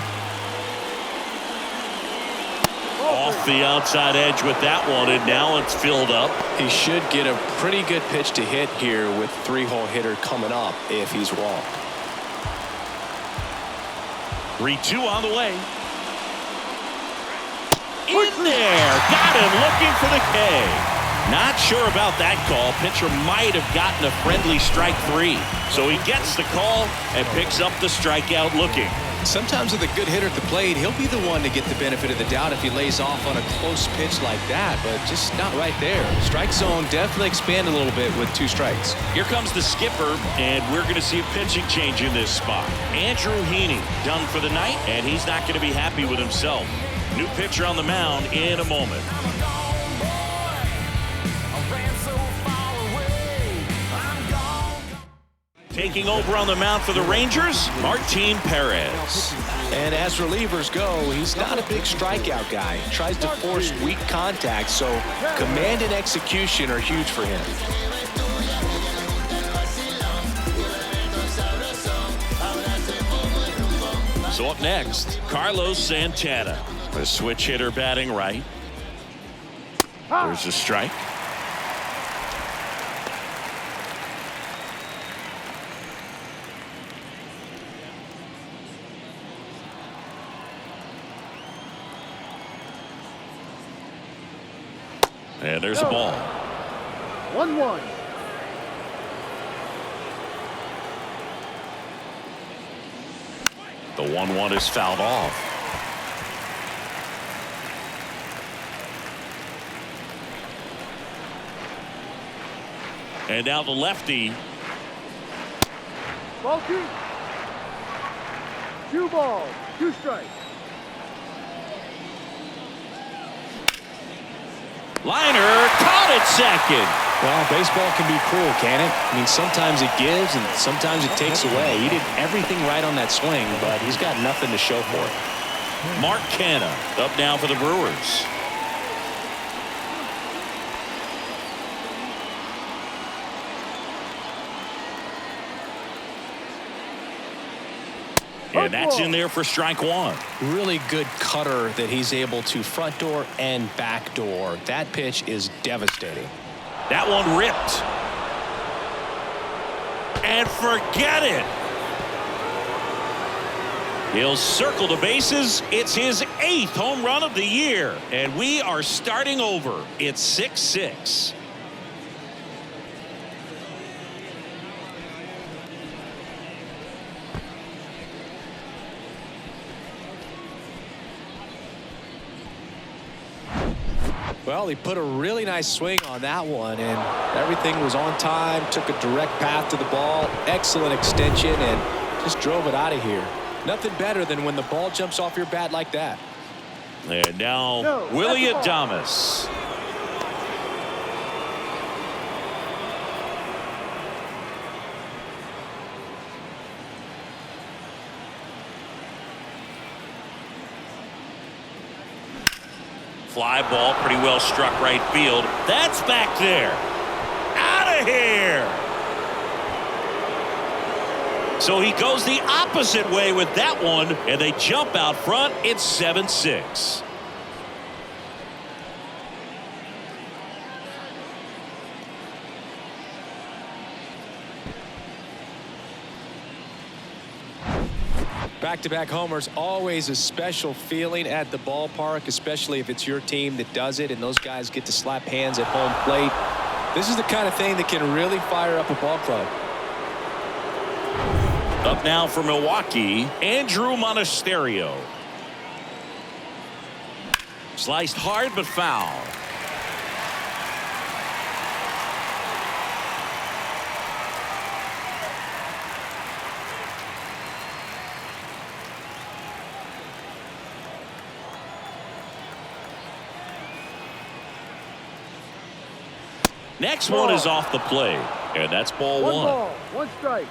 Speaker 2: Off the outside edge with that one, and now it's filled up.
Speaker 3: He should get a pretty good pitch to hit here with 3-hole hitter coming up if he's walked.
Speaker 2: 3-2 on the way. In there. Got him looking for the K. Not sure about that call. Pitcher might have gotten a friendly strike 3. So he gets the call and picks up the strikeout looking.
Speaker 3: Sometimes with a good hitter at the plate, he'll be the one to get the benefit of the doubt if he lays off on a close pitch like that, but just not right there. Strike zone definitely expand a little bit with 2 strikes.
Speaker 2: Here comes the skipper, and we're going to see a pitching change in this spot. Andrew Heaney done for the night, and he's not going to be happy with himself. New pitcher on the mound in a moment. Taking over on the mound for the Rangers, Martin Perez.
Speaker 3: And as relievers go, he's not a big strikeout guy. He tries to force weak contact, so command and execution are huge for him.
Speaker 2: So up next, Carlos Santana, a switch hitter batting right. There's a strike. And there's a ball.
Speaker 4: 1-1.
Speaker 2: The 1-1 is fouled off. And now the lefty.
Speaker 4: Ball 2. 2 balls, 2 strikes.
Speaker 2: Liner caught at second.
Speaker 3: Well, baseball can be cruel, can it? I mean, sometimes it gives and sometimes it takes away. He did everything right on that swing, but he's got nothing to show for it.
Speaker 2: Mark Canna up now for the Brewers. And that's in there for strike 1.
Speaker 3: Really good cutter that he's able to front door and back door. That pitch is devastating.
Speaker 2: That one ripped. And forget it. He'll circle the bases. It's his 8th home run of the year. And we are starting over. It's 6-6.
Speaker 3: Well, he put a really nice swing on that one, and everything was on time. Took a direct path to the ball. Excellent extension, and just drove it out of here. Nothing better than when the ball jumps off your bat like that.
Speaker 2: And now Willie Adames. Fly ball, pretty well struck right field. That's back there. Out of here. So he goes the opposite way with that one, and they jump out front. It's 7-6.
Speaker 3: Back-to-back homers, always a special feeling at the ballpark, especially if it's your team that does it and those guys get to slap hands at home plate. This is the kind of thing that can really fire up a ball club.
Speaker 2: Up now for Milwaukee, Andrew Monasterio. Sliced hard but foul. Next one is off the plate, and that's ball one.
Speaker 4: One ball, one strike.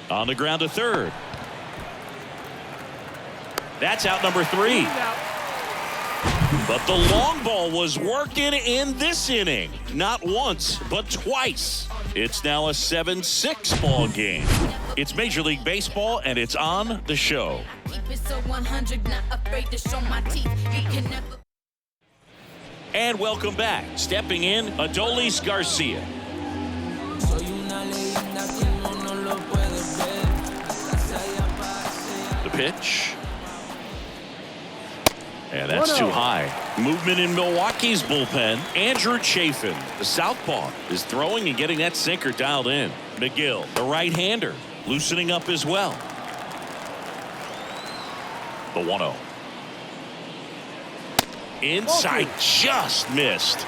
Speaker 2: On the ground to third. That's out number 3. But the long ball was working in this inning. Not once, but twice. It's now a 7-6 ball game. It's Major League Baseball, and it's on the show. And welcome back. Stepping in, Adolis Garcia. The pitch. And that's too high. Movement in Milwaukee's bullpen. Andrew Chafin, the southpaw, is throwing and getting that sinker dialed in. McGill, the right-hander, loosening up as well. The 1-0. Inside, just missed.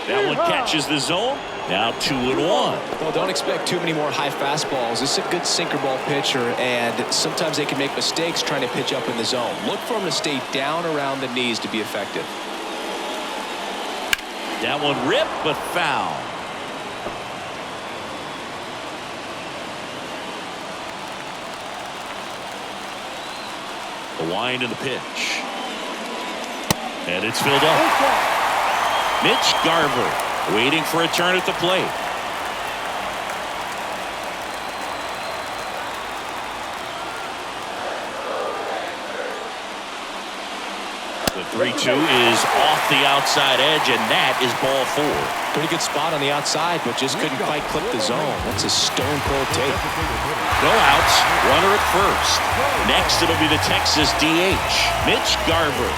Speaker 2: That one catches the zone. Now 2-1.
Speaker 3: Well, don't expect too many more high fastballs. This is a good sinker ball pitcher, and sometimes they can make mistakes trying to pitch up in the zone. Look for him to stay down around the knees to be effective.
Speaker 2: That one ripped, but foul. The wind and the pitch. And it's filled up. Mitch Garver waiting for a turn at the plate. The 3-2 is off the outside edge, and that is ball 4.
Speaker 3: Pretty good spot on the outside, but just couldn't quite clip the zone. That's a stone cold take.
Speaker 2: No outs, runner at first. Next, it'll be the Texas DH, Mitch Garver.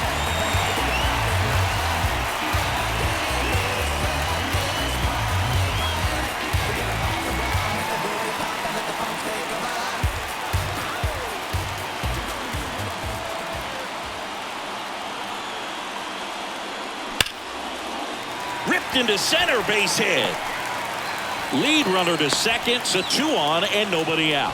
Speaker 2: Ripped into center, base hit. Lead runner to second, so 2 on and nobody out.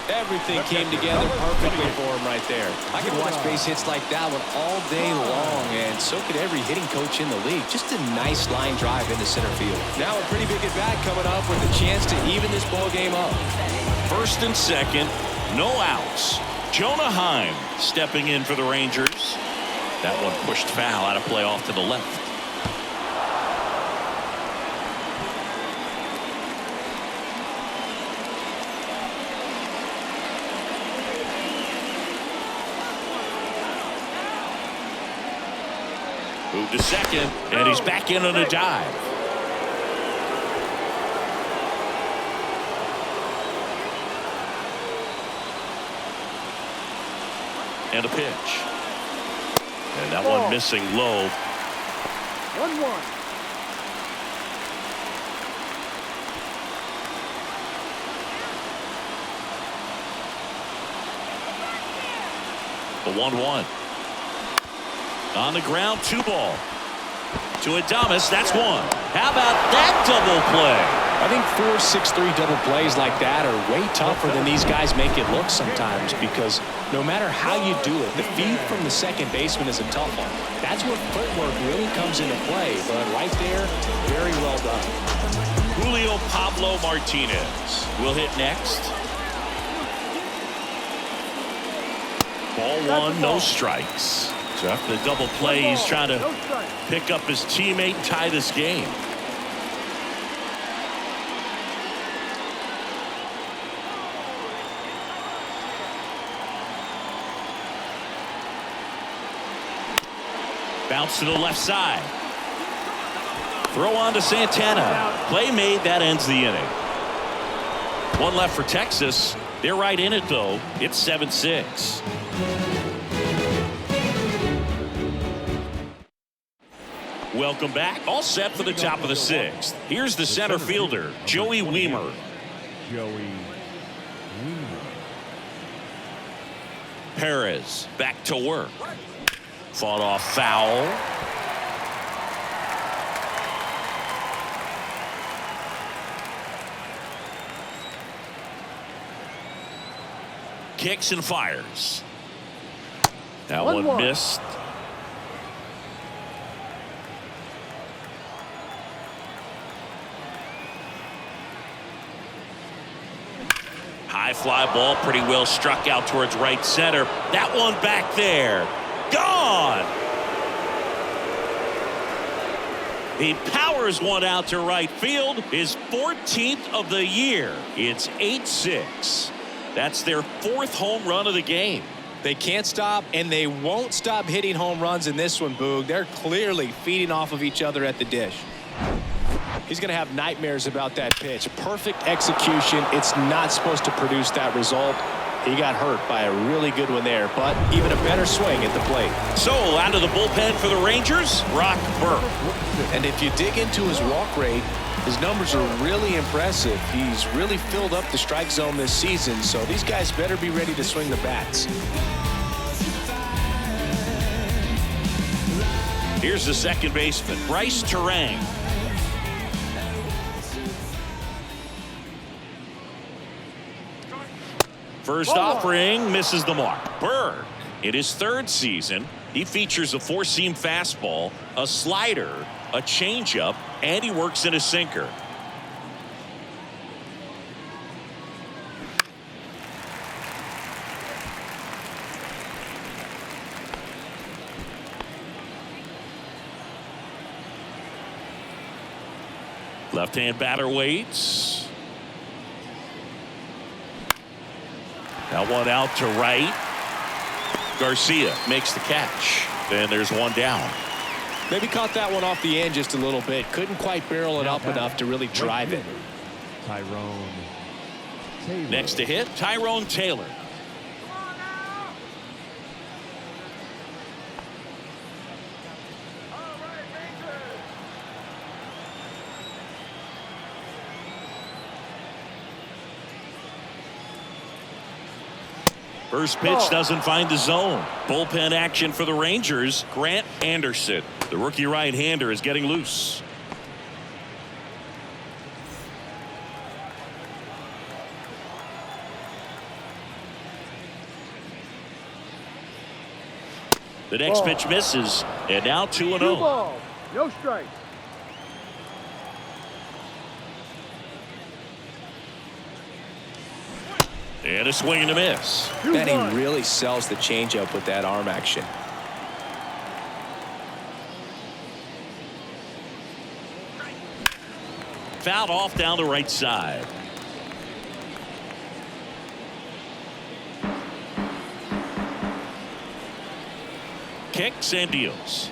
Speaker 3: Everything came together perfectly for him right there. I could watch base hits like that one all day long, and so could every hitting coach in the league. Just a nice line drive into center field. Now a pretty big at bat coming up with a chance to even this ball game up.
Speaker 2: First and second, no outs. Jonah Heim stepping in for the Rangers. That one pushed foul out of play off to the left. Move to second, and he's back in on a dive. And a pitch. And that one missing low.
Speaker 4: 1-1.
Speaker 2: The 1-1. On the ground, 2 ball. To Adames, that's 1. How about that double play?
Speaker 3: I think 4-6-3 double plays like that are way tougher than these guys make it look sometimes, because no matter how you do it, the feed from the second baseman is a tough one. That's where footwork really comes into play, but right there, very well done.
Speaker 2: Julio Pablo Martinez will hit next. Ball 1, no strikes. So after the double play, he's trying to pick up his teammate and tie this game. Bounce to the left side. Throw on to Santana. Play made, that ends the inning. 1 left for Texas. They're right in it, though. It's 7-6. Welcome back. All set for the top of the 6th. Here's the center fielder, Joey Wiemer. Perez back to work. Fought off foul. Kicks and fires. That one missed. High fly ball, pretty well struck out towards right center. That one back there. Gone. He powers one out to right field. His 14th of the year. It's 8-6. That's their 4th home run of the game.
Speaker 3: They can't stop, and they won't stop hitting home runs in this one, Boog. They're clearly feeding off of each other at the dish. He's going to have nightmares about that pitch. Perfect execution. It's not supposed to produce that result. He got hurt by a really good one there, but even a better swing at the plate.
Speaker 2: So out of the bullpen for the Rangers, Brock Burke.
Speaker 3: And if you dig into his walk rate, his numbers are really impressive. He's really filled up the strike zone this season, so these guys better be ready to swing the bats.
Speaker 2: Here's the second baseman, Bryce Terang. First offering misses the mark. Burke, in his 3rd season, he features a 4-seam fastball, a slider, a changeup, and he works in a sinker. Left-hand batter waits. That one out to right. Garcia makes the catch. And there's one down.
Speaker 3: Maybe caught that one off the end just a little bit. Couldn't quite barrel it up enough to really drive it.
Speaker 2: Next to hit, Tyrone Taylor. First pitch doesn't find the zone. Bullpen action for the Rangers. Grant Anderson, the rookie right-hander, is getting loose. The next pitch misses, and now 2-0.
Speaker 4: 2 balls, no strikes.
Speaker 2: And a swing and a miss.
Speaker 3: Heaney really sells the changeup with that arm action.
Speaker 2: Fouled off down the right side. Kicks and deals.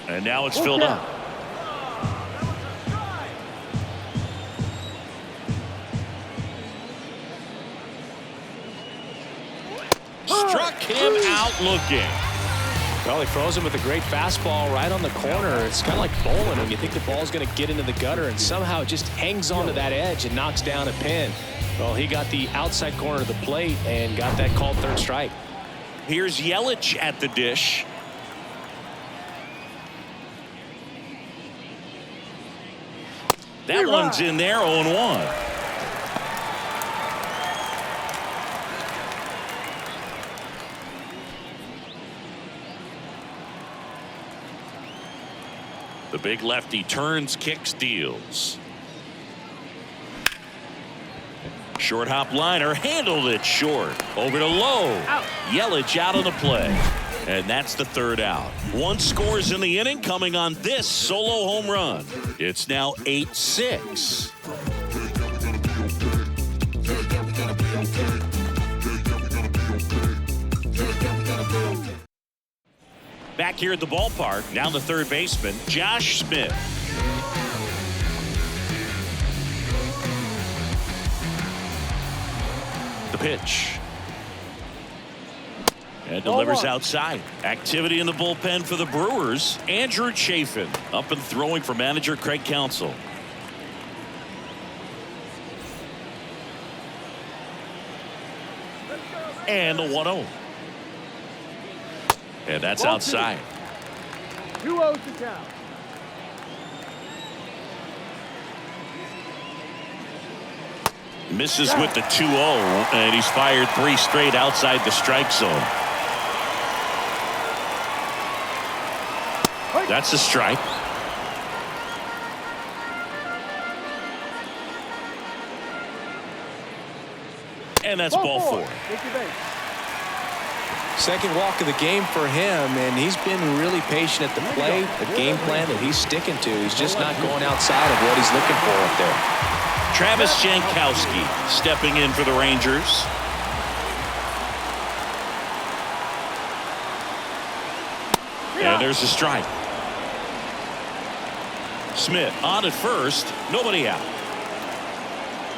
Speaker 2: And now it's filled up. Struck him out looking.
Speaker 3: Well, he froze him with a great fastball right on the corner. It's kind of like bowling when you think the ball's going to get into the gutter, and somehow it just hangs onto that edge and knocks down a pin. Well, he got the outside corner of the plate and got that called third strike.
Speaker 2: Here's Yelich at the dish. That one's in there, 0-1. The big lefty turns, kicks, deals. Short hop liner, handled it short. Over to Lowe. Yelich out on the play. And that's the third out. One scores in the inning coming on this solo home run. It's now 8-6. Back here at the ballpark, now the third baseman, Josh Smith. The pitch. And delivers outside. Activity in the bullpen for the Brewers. Andrew Chafin up and throwing for manager Craig Counsell. And the 1-0. And that's outside.
Speaker 4: 2-0 to count.
Speaker 2: Misses with the 2-0, and he's fired 3 straight outside the strike zone. That's a strike. And that's ball 4.
Speaker 3: Second walk of the game for him, and he's been really patient at the plate. The game plan that he's sticking to, he's just not going outside of what he's looking for up there.
Speaker 2: Travis Jankowski stepping in for the Rangers. And there's a strike. Smith on at first, nobody out.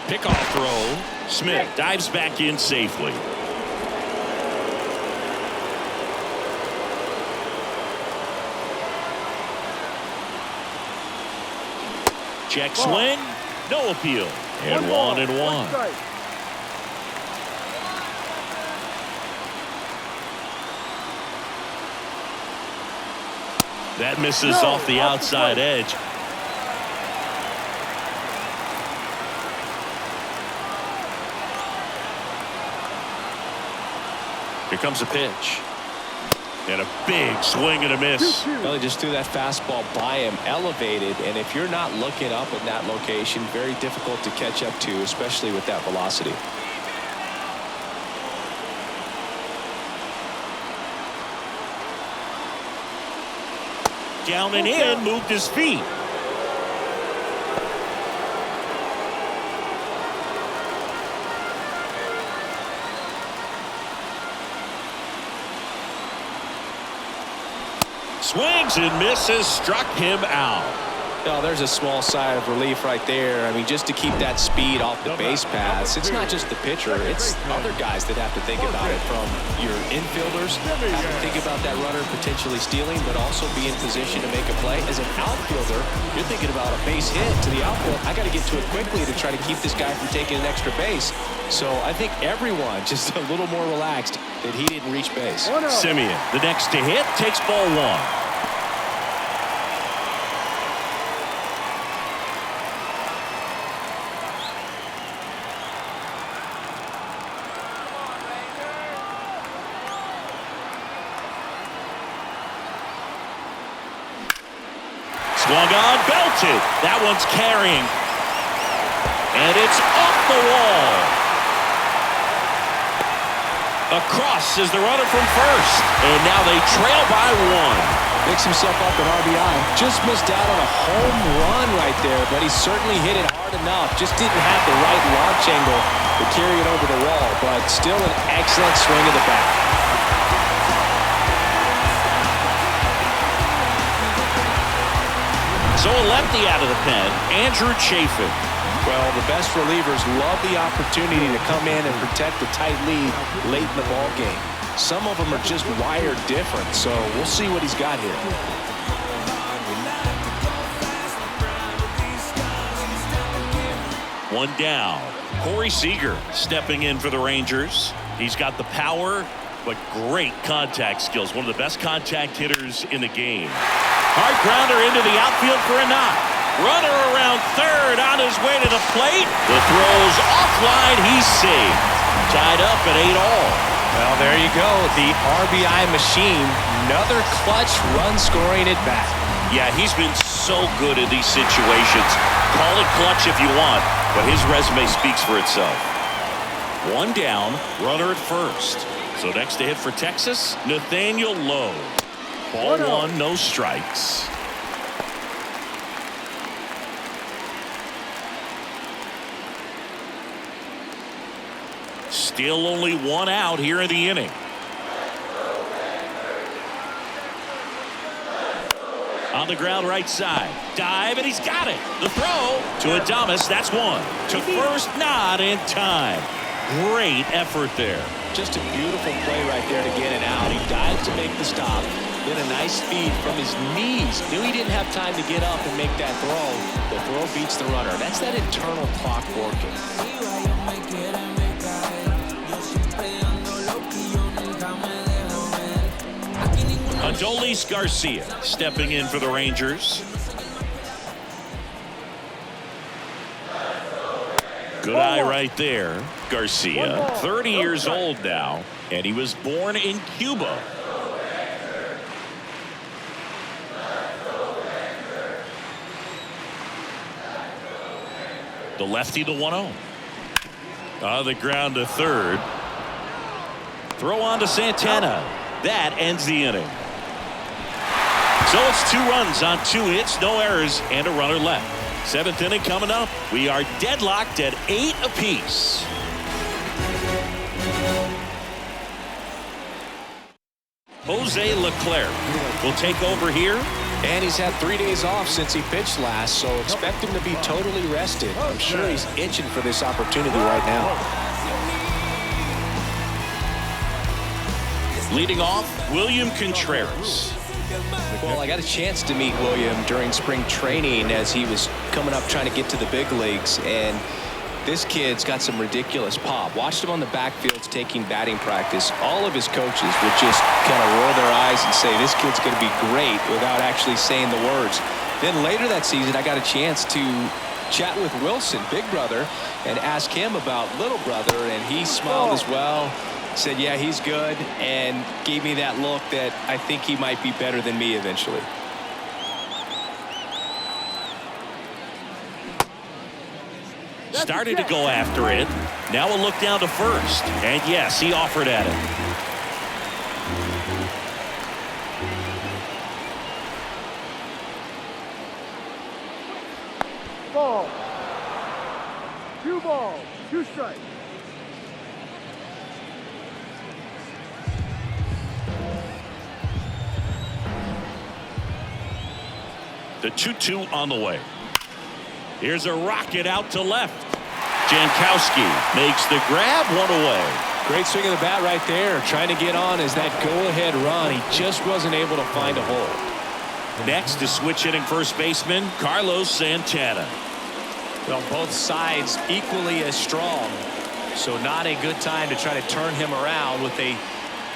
Speaker 2: Pickoff throw. Smith dives back in safely. Check swing, no appeal, and 1-1. That misses off the outside edge. Here comes a pitch. And a big swing and a miss.
Speaker 3: Well, he just threw that fastball by him, elevated, and if you're not looking up in that location, very difficult to catch up to, especially with that velocity.
Speaker 2: Down and in, moved his feet. Swings and misses, struck him out.
Speaker 3: Oh, there's a small sigh of relief right there. I mean, just to keep that speed off the base paths. It's not just the pitcher. It's other guys that have to think about it. From your infielders, have to think about that runner potentially stealing, but also be in position to make a play. As an outfielder, you're thinking about a base hit to the outfield. I got to get to it quickly to try to keep this guy from taking an extra base. So I think everyone just a little more relaxed that he didn't reach base.
Speaker 2: Simeon, the next to hit, takes ball 1. Swung on, belted. That one's carrying. And it's off the wall. Across is the runner from first. And now they trail by 1.
Speaker 3: Picks himself up at RBI. Just missed out on a home run right there, but he certainly hit it hard enough. Just didn't have the right launch angle to carry it over the wall, but still an excellent swing of the bat.
Speaker 2: So a lefty out of the pen, Andrew Chafin.
Speaker 3: Well, the best relievers love the opportunity to come in and protect the tight lead late in the ball game. Some of them are just wired different, so we'll see what he's got here.
Speaker 2: One down. Corey Seager stepping in for the Rangers. He's got the power, but great contact skills. One of the best contact hitters in the game. Hard grounder into the outfield for a knock. Runner around third on his way to the plate. The throw's offline. He's saved. Tied up at 8-all.
Speaker 3: Well, there you go. The RBI machine. Another clutch run scoring at bat.
Speaker 2: Yeah, he's been so good in these situations. Call it clutch if you want, but his resume speaks for itself. One down, runner at first. So next to hit for Texas, Nathaniel Lowe. Ball one, no strikes. Still only one out here in the inning. On the ground right side. Dive, and he's got it. The throw to Adames. That's one. To first, not in time. Great effort there.
Speaker 3: Just a beautiful play right there to get it out. He dived to make the stop. Then a nice speed from his knees. Knew he didn't have time to get up and make that throw. The throw beats the runner. That's that internal clock working.
Speaker 2: Adolis Garcia stepping in for the Rangers. Good eye right there. Garcia, 30 years old now, and he was born in Cuba. The lefty to 1-0. On the ground to third. Throw on to Santana. That ends the inning. So it's 2 runs on 2 hits, no errors, and a runner left. 7th inning coming up. We are deadlocked at 8 apiece. Jose Leclerc will take over here.
Speaker 3: And he's had 3 days off since he pitched last, so expect him to be totally rested. I'm sure he's itching for this opportunity right now.
Speaker 2: Leading off, William Contreras.
Speaker 3: Well, I got a chance to meet William during spring training as he was coming up trying to get to the big leagues, and this kid's got some ridiculous pop. Watched him on the backfields taking batting practice. All of his coaches would just kind of roll their eyes and say, this kid's going to be great, without actually saying the words. Then later that season, I got a chance to chat with Wilson, big brother, and ask him about little brother, and he smiled as well. Said, yeah, he's good, and gave me that look that I think he might be better than me eventually.
Speaker 2: Started to go after it. Now a look down to first. And yes, he offered at it.
Speaker 4: Ball. 2 balls, 2 strikes.
Speaker 2: The 2-2 on the way. Here's a rocket out to left. Jankowski makes the grab, 1 away.
Speaker 3: Great swing of the bat right there. Trying to get on as that go-ahead run. He just wasn't able to find a hole.
Speaker 2: Next to switch hitting first baseman, Carlos Santana.
Speaker 3: Well, both sides equally as strong. So not a good time to try to turn him around with a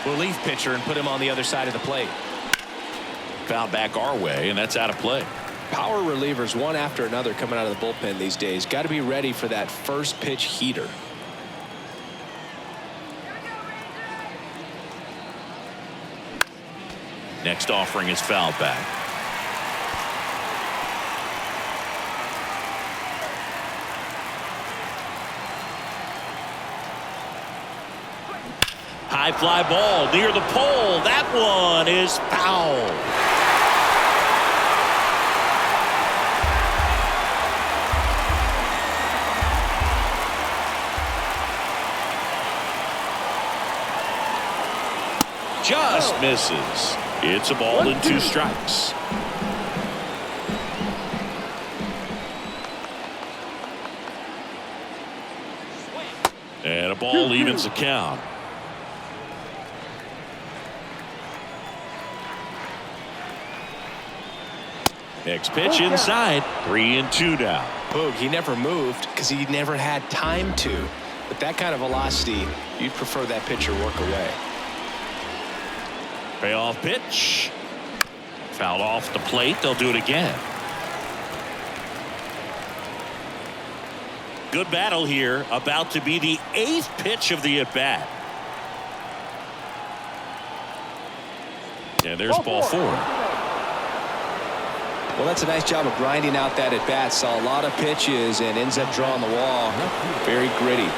Speaker 3: relief pitcher and put him on the other side of the plate.
Speaker 2: Foul back our way, and that's out of play.
Speaker 3: Power relievers one after another coming out of the bullpen these days. Got to be ready for that first pitch heater.
Speaker 2: Next offering is fouled back. High fly ball near the pole. That one is foul. Just misses. It's a ball and 2 strikes. ball evens the count. Next pitch inside. 3-2 now.
Speaker 3: Boog, he never moved because he never had time to. With that kind of velocity, you'd prefer that pitcher work away.
Speaker 2: Payoff pitch. Fouled off the plate. They'll do it again. Good battle here. About to be the 8th pitch of the at-bat. And there's ball 4.
Speaker 3: Well, that's a nice job of grinding out that at-bat. Saw a lot of pitches and ends up drawing the wall. Very gritty.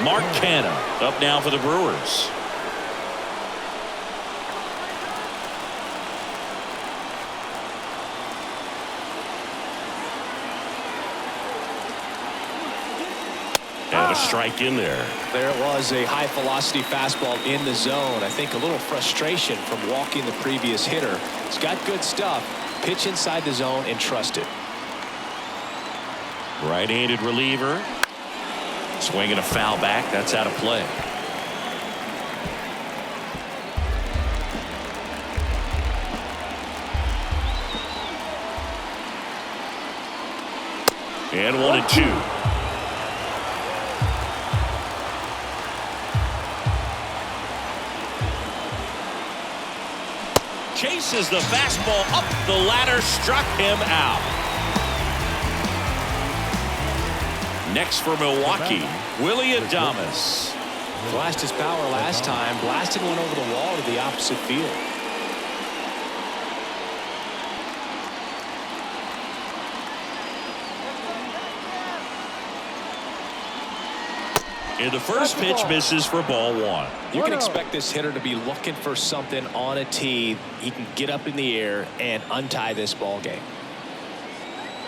Speaker 2: Mark Canha up now for the Brewers. And a strike in there.
Speaker 3: There it was, a high velocity fastball in the zone. I think a little frustration from walking the previous hitter. He's got good stuff. Pitch inside the zone and trust it.
Speaker 2: Right-handed reliever. Swinging a foul back. That's out of play. And 1-2. Chases the fastball up the ladder, struck him out. Next for Milwaukee, Willie Adames.
Speaker 3: Flashed his power last time, blasted one over the wall to the opposite field.
Speaker 2: And the first pitch misses for ball 1.
Speaker 3: You can expect this hitter to be looking for something on a tee. He can get up in the air and untie this ball game.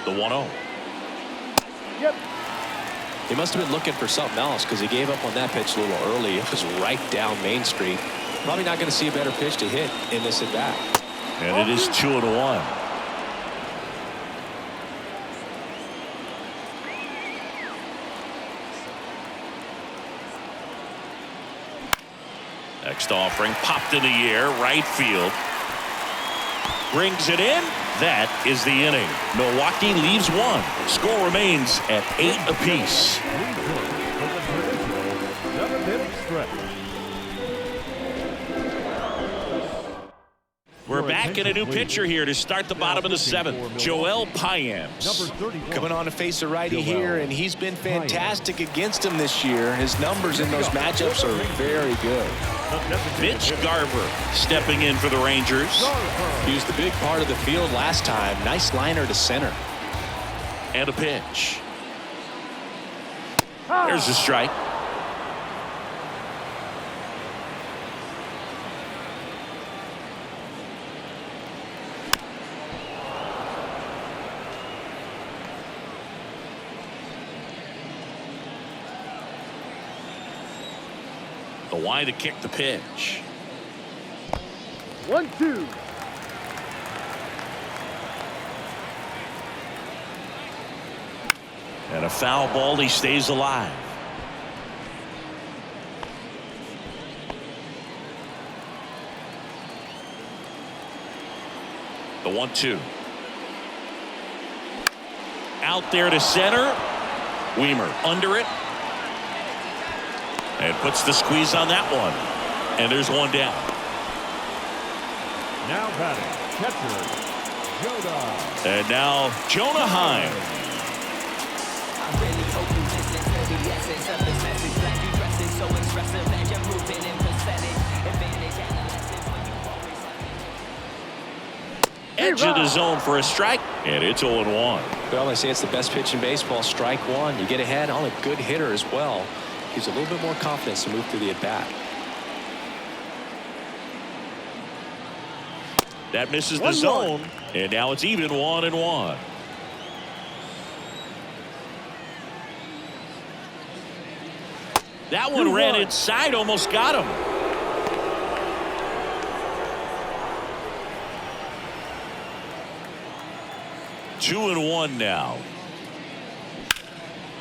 Speaker 2: The 1-0.
Speaker 4: Yep.
Speaker 3: He must have been looking for something else because he gave up on that pitch a little early. It was right down Main Street. Probably not going to see a better pitch to hit in this at bat.
Speaker 2: And it is 2-1. Next offering popped in the air, right field. Brings it in. That is the inning. Milwaukee leaves 1. Score remains at 8 apiece.
Speaker 5: 7-inning stretch.
Speaker 2: We're back in a new pitcher here to start the bottom of the 7th. Joel Payams.
Speaker 3: Coming on to face a righty here, and he's been fantastic against him this year. His numbers in those matchups are very good.
Speaker 2: Mitch Garver stepping in for the Rangers.
Speaker 3: He was the big part of the field last time. Nice liner to center.
Speaker 2: And a pitch. There's a strike. The wide to kick the pitch.
Speaker 4: 1-2.
Speaker 2: And a foul ball. He stays alive. The 1-2. Out there to center. Weimer under it. And puts the squeeze on that one. And there's one down.
Speaker 5: Now batting, catcher, Jonah.
Speaker 2: And now Jonah Heim.
Speaker 6: I really hope you listen to the essence of this message. Like you dress is so expressive and you're moving in percentage. Advantage adolescence when you always have
Speaker 2: Edge of the zone for a strike. And it's 0-1.
Speaker 3: Well, they say it's the best pitch in baseball. Strike 1. You get ahead on a good hitter as well. Gives a little bit more confidence to move through the at-bat.
Speaker 2: That misses the zone. And now it's even 1-1. That one ran inside, almost got him. Two and one now.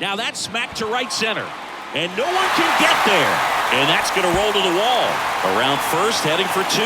Speaker 2: Now that's smacked to right center. And no one can get there. And that's going to roll to the wall. Around first, heading for 2.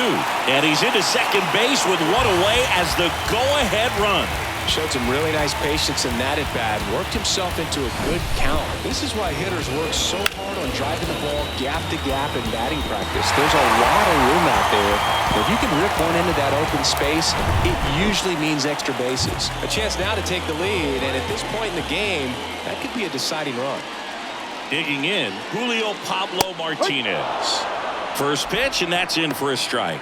Speaker 2: And he's into second base with one away as the go-ahead run.
Speaker 3: Showed some really nice patience in that at bat. Worked himself into a good count. This is why hitters work so hard on driving the ball gap to gap in batting practice. There's a lot of room out there. If you can rip one into that open space, it usually means extra bases. A chance now to take the lead, and at this point in the game, that could be a deciding run.
Speaker 2: Digging in, Julio Pablo Martinez. First pitch, and that's in for a strike.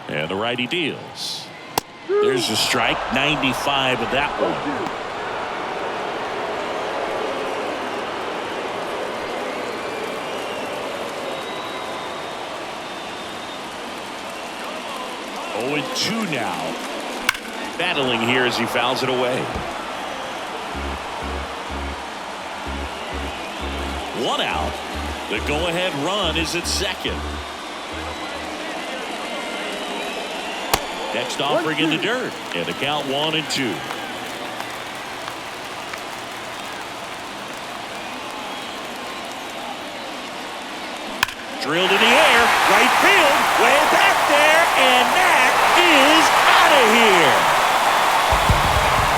Speaker 2: And the righty deals. There's a strike, 95 of that one. Oh, and 2 now. Battling here as he fouls it away. 1 out. The go-ahead run is at second. Next offering in the dirt. And the count 1 and 2. Drilled in the air. Right field. Way back there. And that is out of here.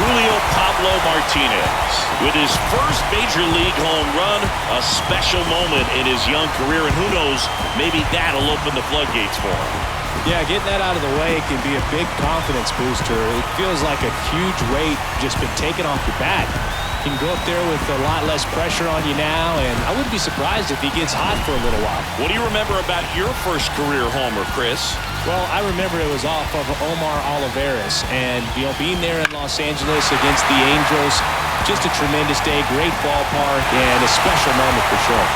Speaker 2: Julio Pablo Martinez with his first major league home run. A special moment in his young career. And who knows, maybe that'll open the floodgates for him.
Speaker 3: Yeah, getting that out of the way can be a big confidence booster. It feels like a huge weight just been taken off your back. You can go up there with a lot less pressure on you now, and I wouldn't be surprised if he gets hot for a little while.
Speaker 2: What do you remember about your first career homer, Chris?
Speaker 3: Well, I remember it was off of Omar Olivares, and being there in Los Angeles against the Angels, just a tremendous day, great ballpark, and a special moment for sure.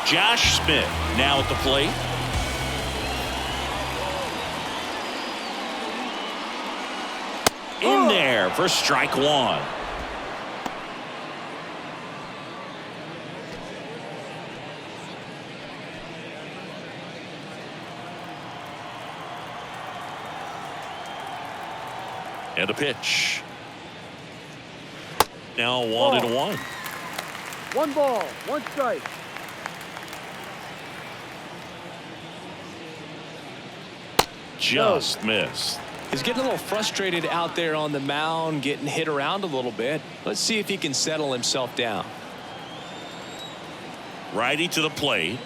Speaker 2: Josh Smith now at the plate. In there for strike 1. And a pitch. Now 1-1.
Speaker 4: 1 ball, 1 strike.
Speaker 2: Just missed.
Speaker 3: He's getting a little frustrated out there on the mound, getting hit around a little bit. Let's see if he can settle himself down.
Speaker 2: Righty to the plate.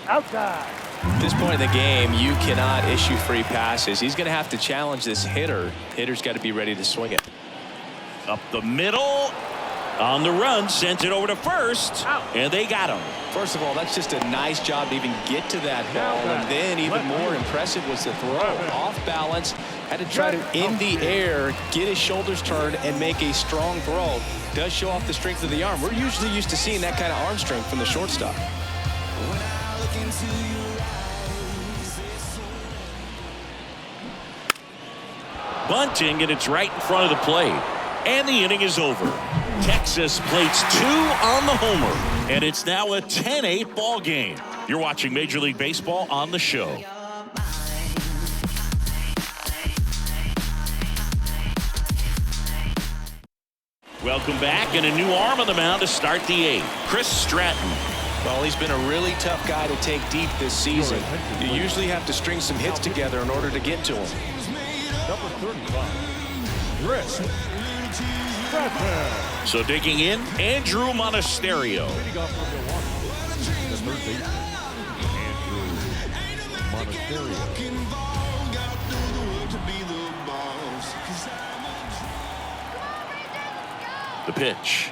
Speaker 4: Outside.
Speaker 3: At this point in the game, you cannot issue free passes. He's going to have to challenge this hitter. Hitter's got to be ready to swing it.
Speaker 2: Up the middle. On the run, sent it over to first. And they got him.
Speaker 3: First of all, that's just a nice job to even get to that ball. And then even more impressive was the throw. Off balance. Had to try to, in the air, get his shoulders turned and make a strong throw. Does show off the strength of the arm. We're usually used to seeing that kind of arm strength from the shortstop.
Speaker 2: Bunting, and it's right in front of the plate. And the inning is over. Texas plates 2 on the homer. And it's now a 10-8 ball game. You're watching Major League Baseball on the show. Welcome back, and a new arm on the mound to start the 8th. Chris Stratton.
Speaker 3: Well, he's been a really tough guy to take deep this season. You usually have to string some hits together in order to get to him.
Speaker 5: Number 35, Chris Stratton.
Speaker 2: So digging in, Andrew Monasterio.
Speaker 5: Leading off for Milwaukee, the third baseman, Andrew Monasterio.
Speaker 2: The pitch.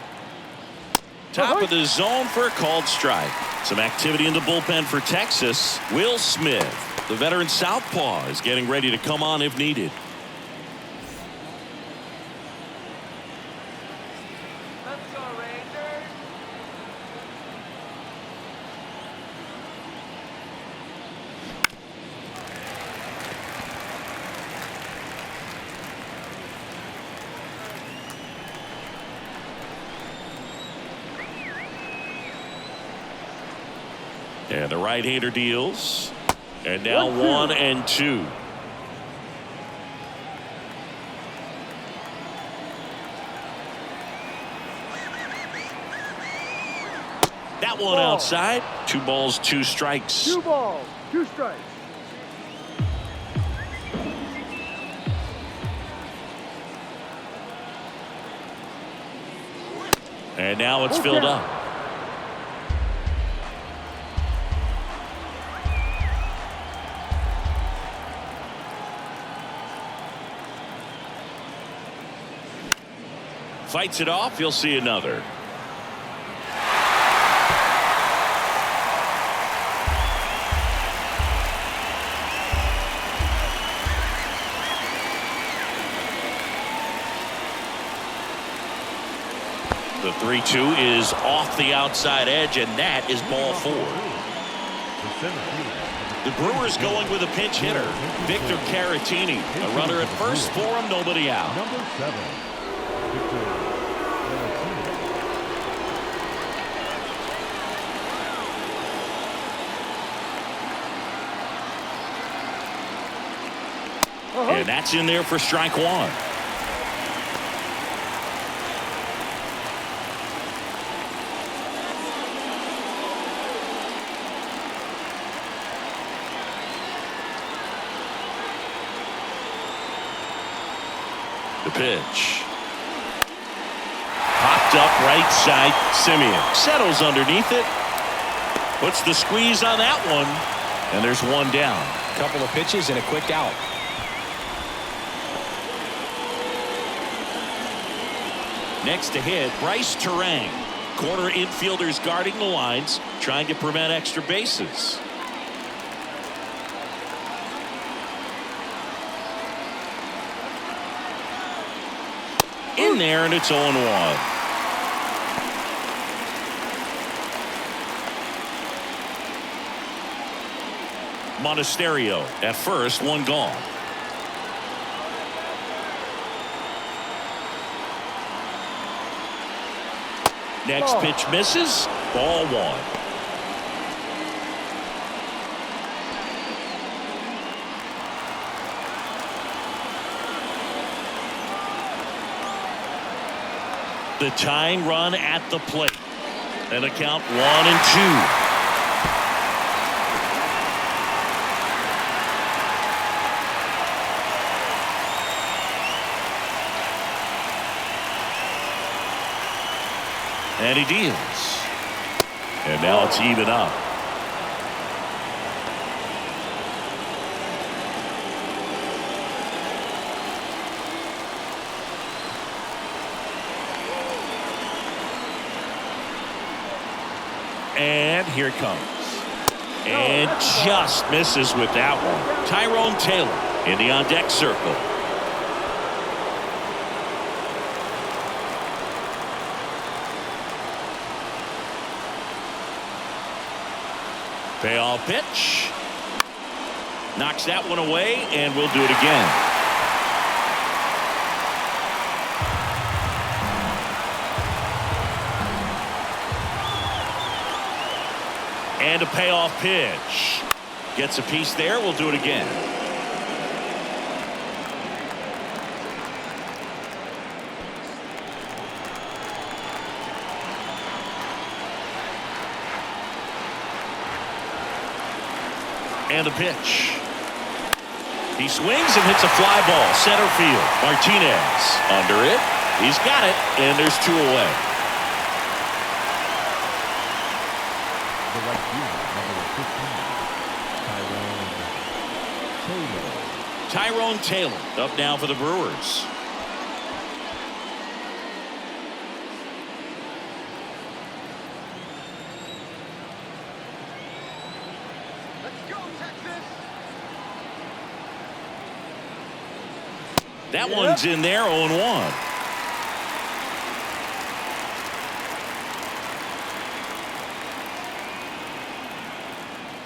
Speaker 2: Top of the zone for a called strike. Some activity in the bullpen for Texas. Will Smith, the veteran southpaw, is getting ready to come on if needed.
Speaker 6: Let's go, Rangers.
Speaker 2: And the right-hander deals. And now 1-2. That one outside. 2 balls, 2 strikes.
Speaker 4: 2 balls, 2 strikes.
Speaker 2: And now it's filled up. Fights it off. You'll see another. The 3-2 is off the outside edge, and that is ball 4. The Brewers going with a pinch hitter, Victor Caratini. A runner at first for him, nobody out.
Speaker 5: Number 7, Victor Caratini.
Speaker 2: And that's in there for strike 1. The pitch. Popped up right side. Simeon settles underneath it. Puts the squeeze on that one. And there's 1 down.
Speaker 3: Couple of pitches and a quick out.
Speaker 2: Next to hit, Bryce Terang. Corner infielders guarding the lines, trying to prevent extra bases. In there, and it's 0-1. Monasterio at first, 1 gone. Next pitch misses. Ball 1. The tying run at the plate. And a count 1-2. And he deals. And now it's even up. And here it comes. And just misses with that one. Tyrone Taylor in the on-deck circle. Payoff pitch. Knocks that one away, and we'll do it again. And a payoff pitch. Gets a piece there. We'll do it again. And a pitch. He swings and hits a fly ball. Center field. Martinez under it. He's got it. And there's 2 away.
Speaker 5: The right fielder, number 15,
Speaker 2: Tyrone Taylor up now for the Brewers. That one's in there, 0-1.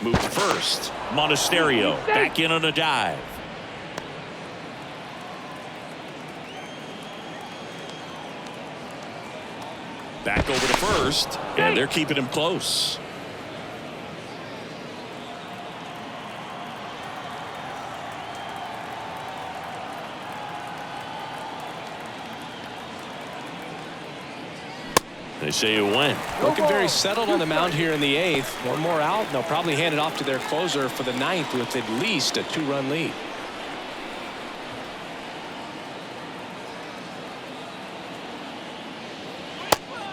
Speaker 2: Move to first. Monasterio back in on a dive. Back over to first, and they're keeping him close. They say a win.
Speaker 3: Looking very settled on the mound here in the 8th. One more out, and they'll probably hand it off to their closer for the 9th with at least a 2-run lead.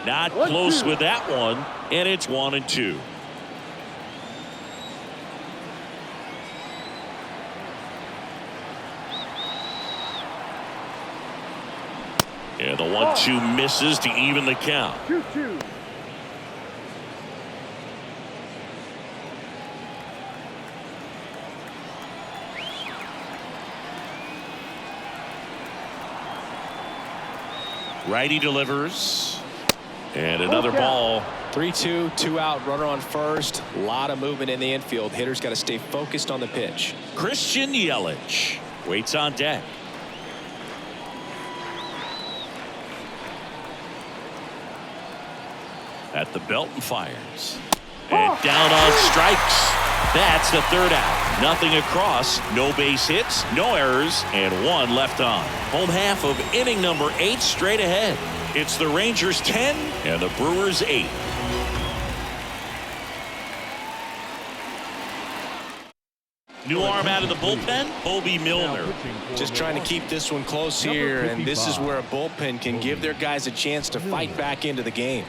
Speaker 2: Not close with that one, and it's 1-2. And the 1-2 misses to even the count.
Speaker 4: 2-2.
Speaker 2: Righty delivers. And another ball.
Speaker 3: 3-2, 2 out, runner on first. A lot of movement in the infield. Hitters got to stay focused on the pitch.
Speaker 2: Christian Yelich waits on deck. At the belt and fires. And down on strikes. That's the 3rd out. Nothing across, no base hits, no errors, and 1 left on. Home half of inning number 8 straight ahead. It's the Rangers 10 and the Brewers 8. New arm out of the bullpen, Bobby Milner.
Speaker 3: Just trying to keep this one close here, and this is where a bullpen can give their guys a chance to fight back into the game.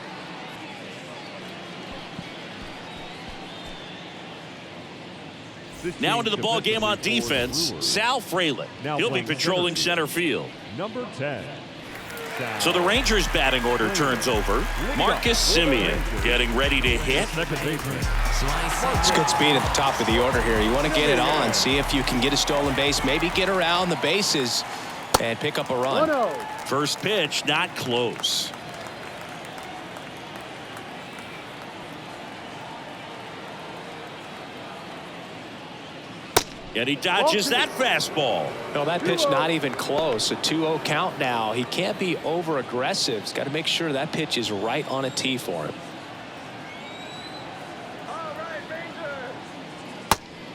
Speaker 2: Now into the ball game on defense, Sal Frelick. He'll be patrolling center field.
Speaker 5: Number 10.
Speaker 2: So the Rangers batting order turns over. Marcus Semien getting ready to hit.
Speaker 3: It's good speed at the top of the order here. You want to get it on, see if you can get a stolen base, maybe get around the bases and pick up a run.
Speaker 4: 1-0.
Speaker 2: First pitch, not close. And he dodges that fastball.
Speaker 3: No, that pitch not even close. A 2-0 count now. He can't be over aggressive. He's got to make sure that pitch is right on a tee for him.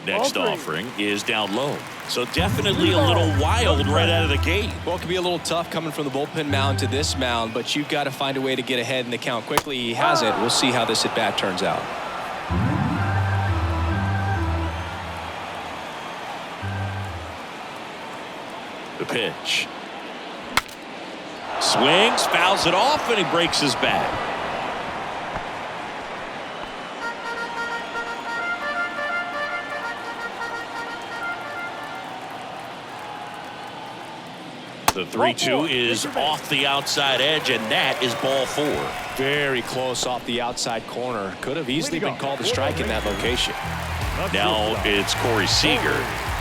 Speaker 2: Next offering is down low. So definitely a little wild right out of the gate.
Speaker 3: Well, it could be a little tough coming from the bullpen mound to this mound, but you've got to find a way to get ahead in the count quickly. He has it. We'll see how this at bat turns out.
Speaker 2: The pitch. Swings, fouls it off, and he breaks his bat. The 3-2 is off the outside edge, and that is ball 4.
Speaker 3: Very close off the outside corner. Could have easily been called a strike in that location.
Speaker 2: Now it's Corey Seager.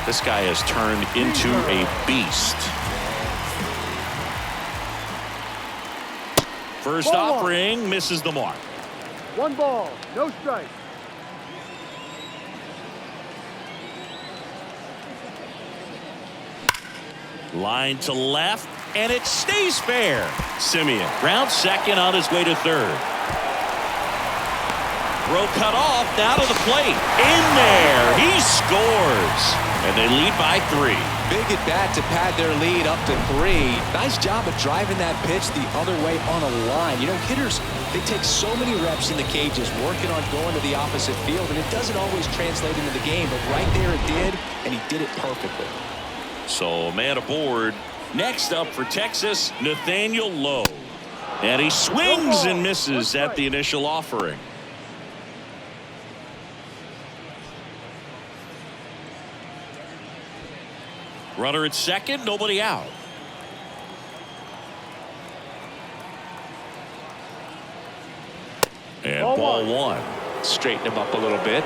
Speaker 2: This guy has turned into a beast. First offering misses the mark.
Speaker 4: 1 ball, no strike.
Speaker 2: Line to left, and it stays fair. Semien ground second on his way to 3rd. Throw cut off, now to the plate. In there, he scores. And they lead by 3.
Speaker 3: Big at bat to pad their lead up to 3. Nice job of driving that pitch the other way on a line. You know, hitters, they take so many reps in the cages working on going to the opposite field, and it doesn't always translate into the game, but right there it did, and he did it perfectly.
Speaker 2: So man aboard. Next up for Texas, Nathaniel Lowe. And he swings and misses at the initial offering. Runner at second, nobody out. And ball 1.
Speaker 3: Straighten him up a little bit.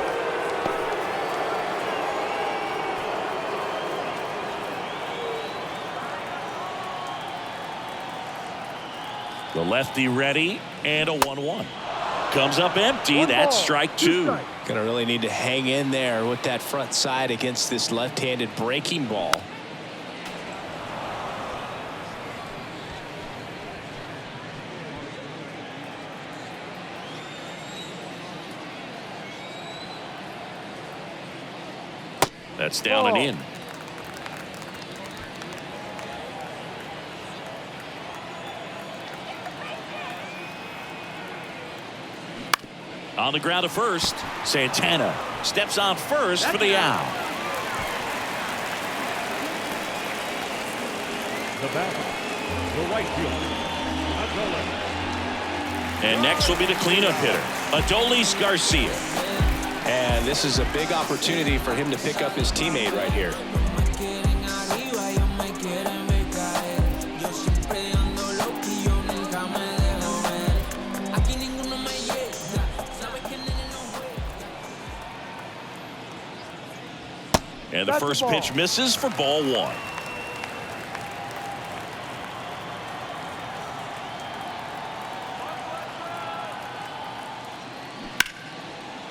Speaker 2: The lefty ready, and a 1-1. Comes up empty. That's strike 2.
Speaker 3: Gonna really need to hang in there with that front side against this left-handed breaking ball.
Speaker 2: That's down and in. On the ground to first. Santana steps on first for the out.
Speaker 5: The batter, the right fielder,
Speaker 2: And next will be the cleanup hitter, Adolis Garcia.
Speaker 3: And this is a big opportunity for him to pick up his teammate right here.
Speaker 2: And the first pitch misses for ball one.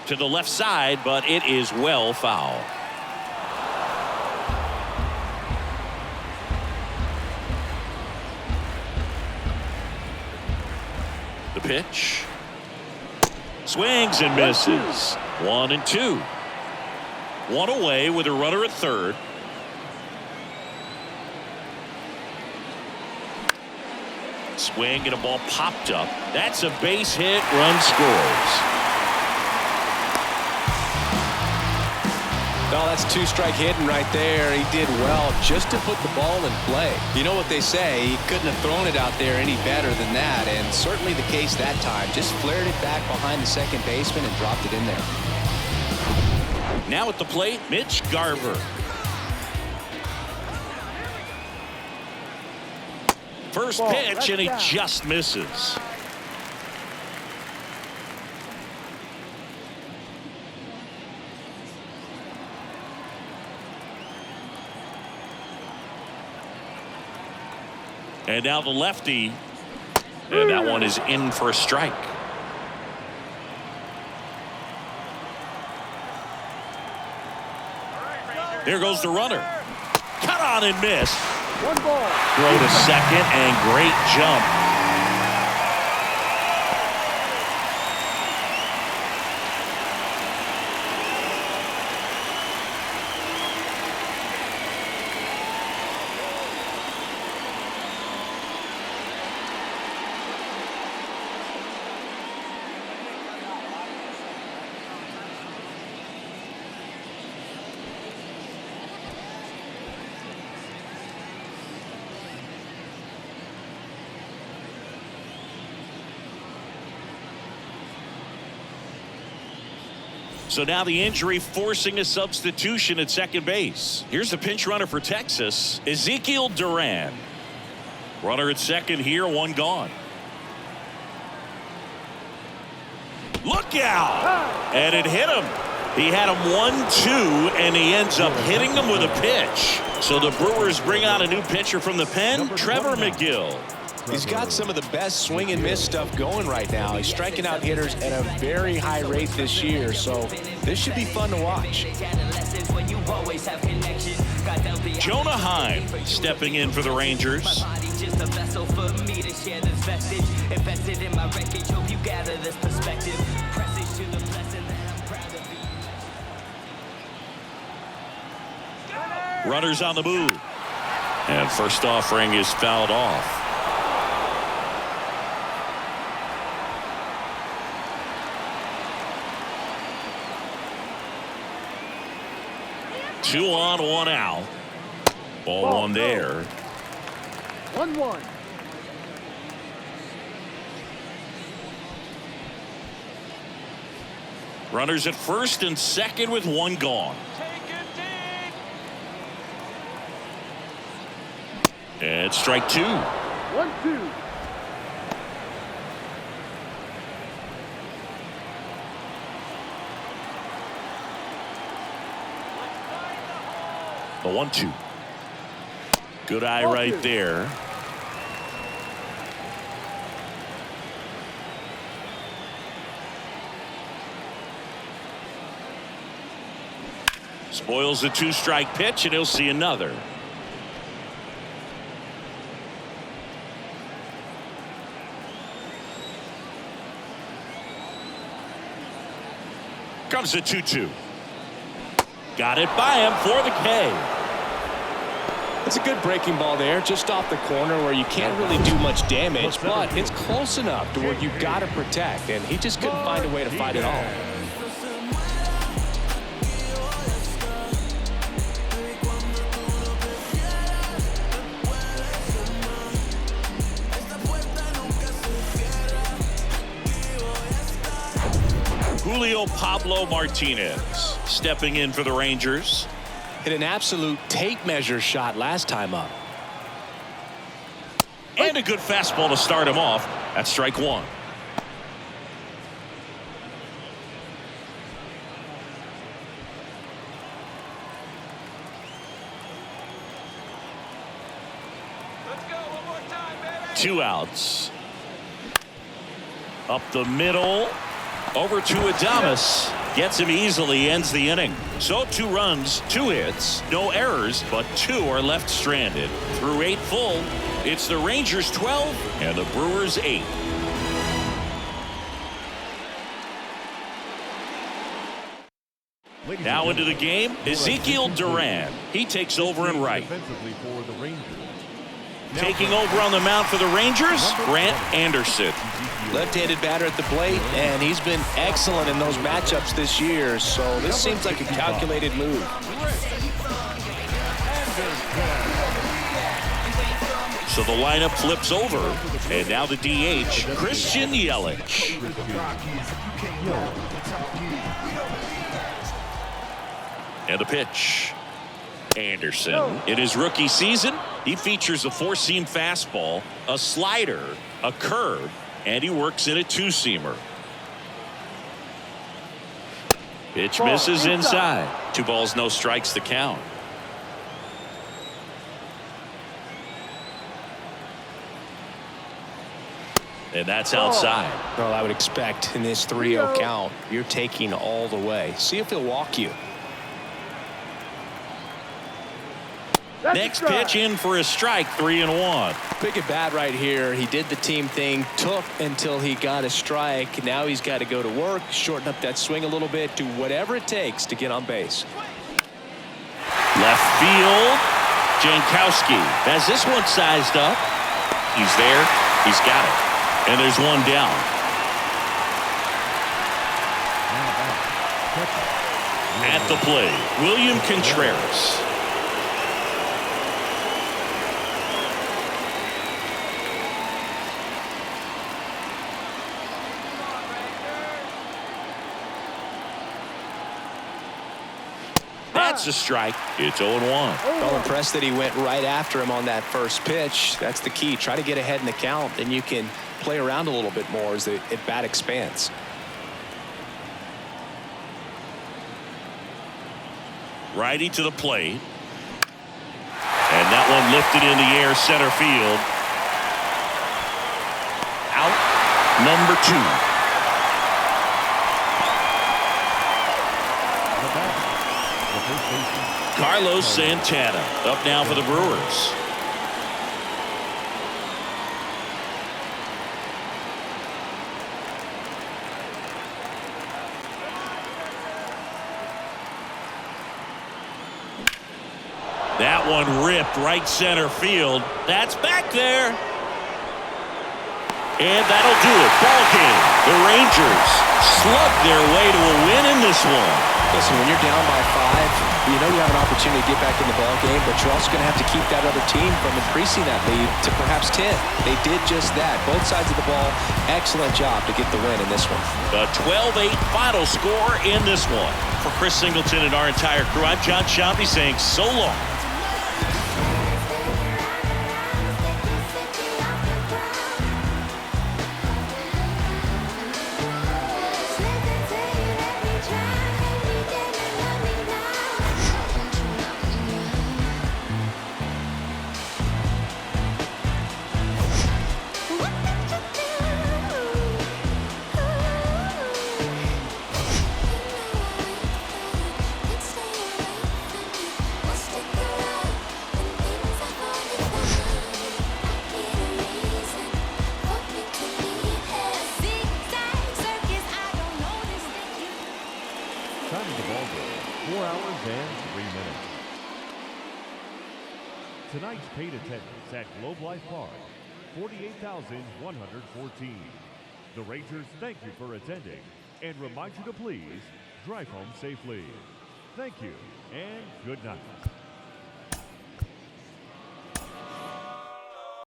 Speaker 2: To the left side, but it is well foul. The pitch. Swings and misses. 1-2. One away with a runner at third. Swing and a ball popped up. That's a base hit. Run scores.
Speaker 3: Well, that's two-strike hitting right there. He did well just to put the ball in play. You know what they say, he couldn't have thrown it out there any better than that, and certainly the case that time. Just flared it back behind the second baseman and dropped it in there.
Speaker 2: Now at the plate, Mitch Garver. First pitch, and he just misses. And now the lefty. And that one is in for a strike. There goes the runner. Cut on and miss.
Speaker 4: One ball.
Speaker 2: Throw to second and great jump. So now the injury forcing a substitution at second base. Here's the pinch runner for Texas, Ezekiel Duran. Runner at second here, one gone. Look out! And it hit him. He had him 1-2, and he ends up hitting him with a pitch. So the Brewers bring out a new pitcher from the pen, Trevor McGill.
Speaker 3: He's got some of the best swing and miss stuff going right now. He's striking out hitters at a very high rate this year, so this should be fun to watch.
Speaker 2: Jonah Heim stepping in for the Rangers. Runners on the move. And first offering is fouled off. Two on, one out. Ball one there.
Speaker 4: 1-1.
Speaker 2: Runners at first and second with one gone. And strike two.
Speaker 4: 1-2.
Speaker 2: The 1-2. Good eye right there. Spoils the two-strike pitch, and he'll see another. Comes the 2-2. Got it by him for the K.
Speaker 3: It's a good breaking ball there, just off the corner where you can't really do much damage, but it's close enough to where you've got to protect, and he just couldn't find a way to fight it all.
Speaker 2: Julio Pablo Martinez stepping in for the Rangers.
Speaker 3: Hit an absolute tape measure shot last time up.
Speaker 2: And a good fastball to start him off. That's strike one.
Speaker 1: Let's go one more time, baby.
Speaker 2: 2 outs. Up the middle. Over to Adames. Gets him easily, ends the inning. So 2 runs, 2 hits, no errors, but 2 are left stranded. Through 8 full, it's the Rangers 12 and the Brewers 8. Now into the game, Ezekiel Duran. He takes over in right.
Speaker 5: Defensively for the Rangers.
Speaker 2: Taking over on the mound for the Rangers, Grant Anderson.
Speaker 3: Left-handed batter at the plate, and he's been excellent in those matchups this year, so this seems like a calculated move.
Speaker 2: So the lineup flips over, and now the DH, Christian Yelich. And the pitch. Anderson, in his rookie season, he features a 4-seam fastball, a slider, a curve, and he works in a 2-seamer. Pitch misses inside. 2 balls, no strikes, the count. And that's outside.
Speaker 3: Well, I would expect in this 3-0 count, you're taking all the way. See if he'll walk you.
Speaker 2: Next pitch in for a strike, 3-1.
Speaker 3: Big at bat right here. He did the team thing, took until he got a strike. Now he's got to go to work, shorten up that swing a little bit, do whatever it takes to get on base.
Speaker 2: Left field. Jankowski has this one sized up. He's there. He's got it. And there's one down. At the plate, William Contreras. That's a strike. It's 0-1.
Speaker 3: Well, impressed that he went right after him on that first pitch. That's the key. Try to get ahead in the count, then you can play around a little bit more as the at-bat expands.
Speaker 2: Righty to the plate. And that one lifted in the air, center field. Out number 2. Carlos Santana up now for the Brewers. That one ripped right center field. That's back there. And that'll do it. Ball game. The Rangers slug their way to a win in this one.
Speaker 3: Listen, when you're down by 5, you know you have an opportunity to get back in the ball game, but you're also going to have to keep that other team from increasing that lead to perhaps 10. They did just that. Both sides of the ball, excellent job to get the win in this one.
Speaker 2: The 12-8 final score in this one. For Chris Singleton and our entire crew, I'm John Shampi saying so long.
Speaker 7: Let's take Tonight's paid attendance at Globe Life Park, 48,114. The Rangers thank you for attending and remind you to please drive home safely. Thank you and good night.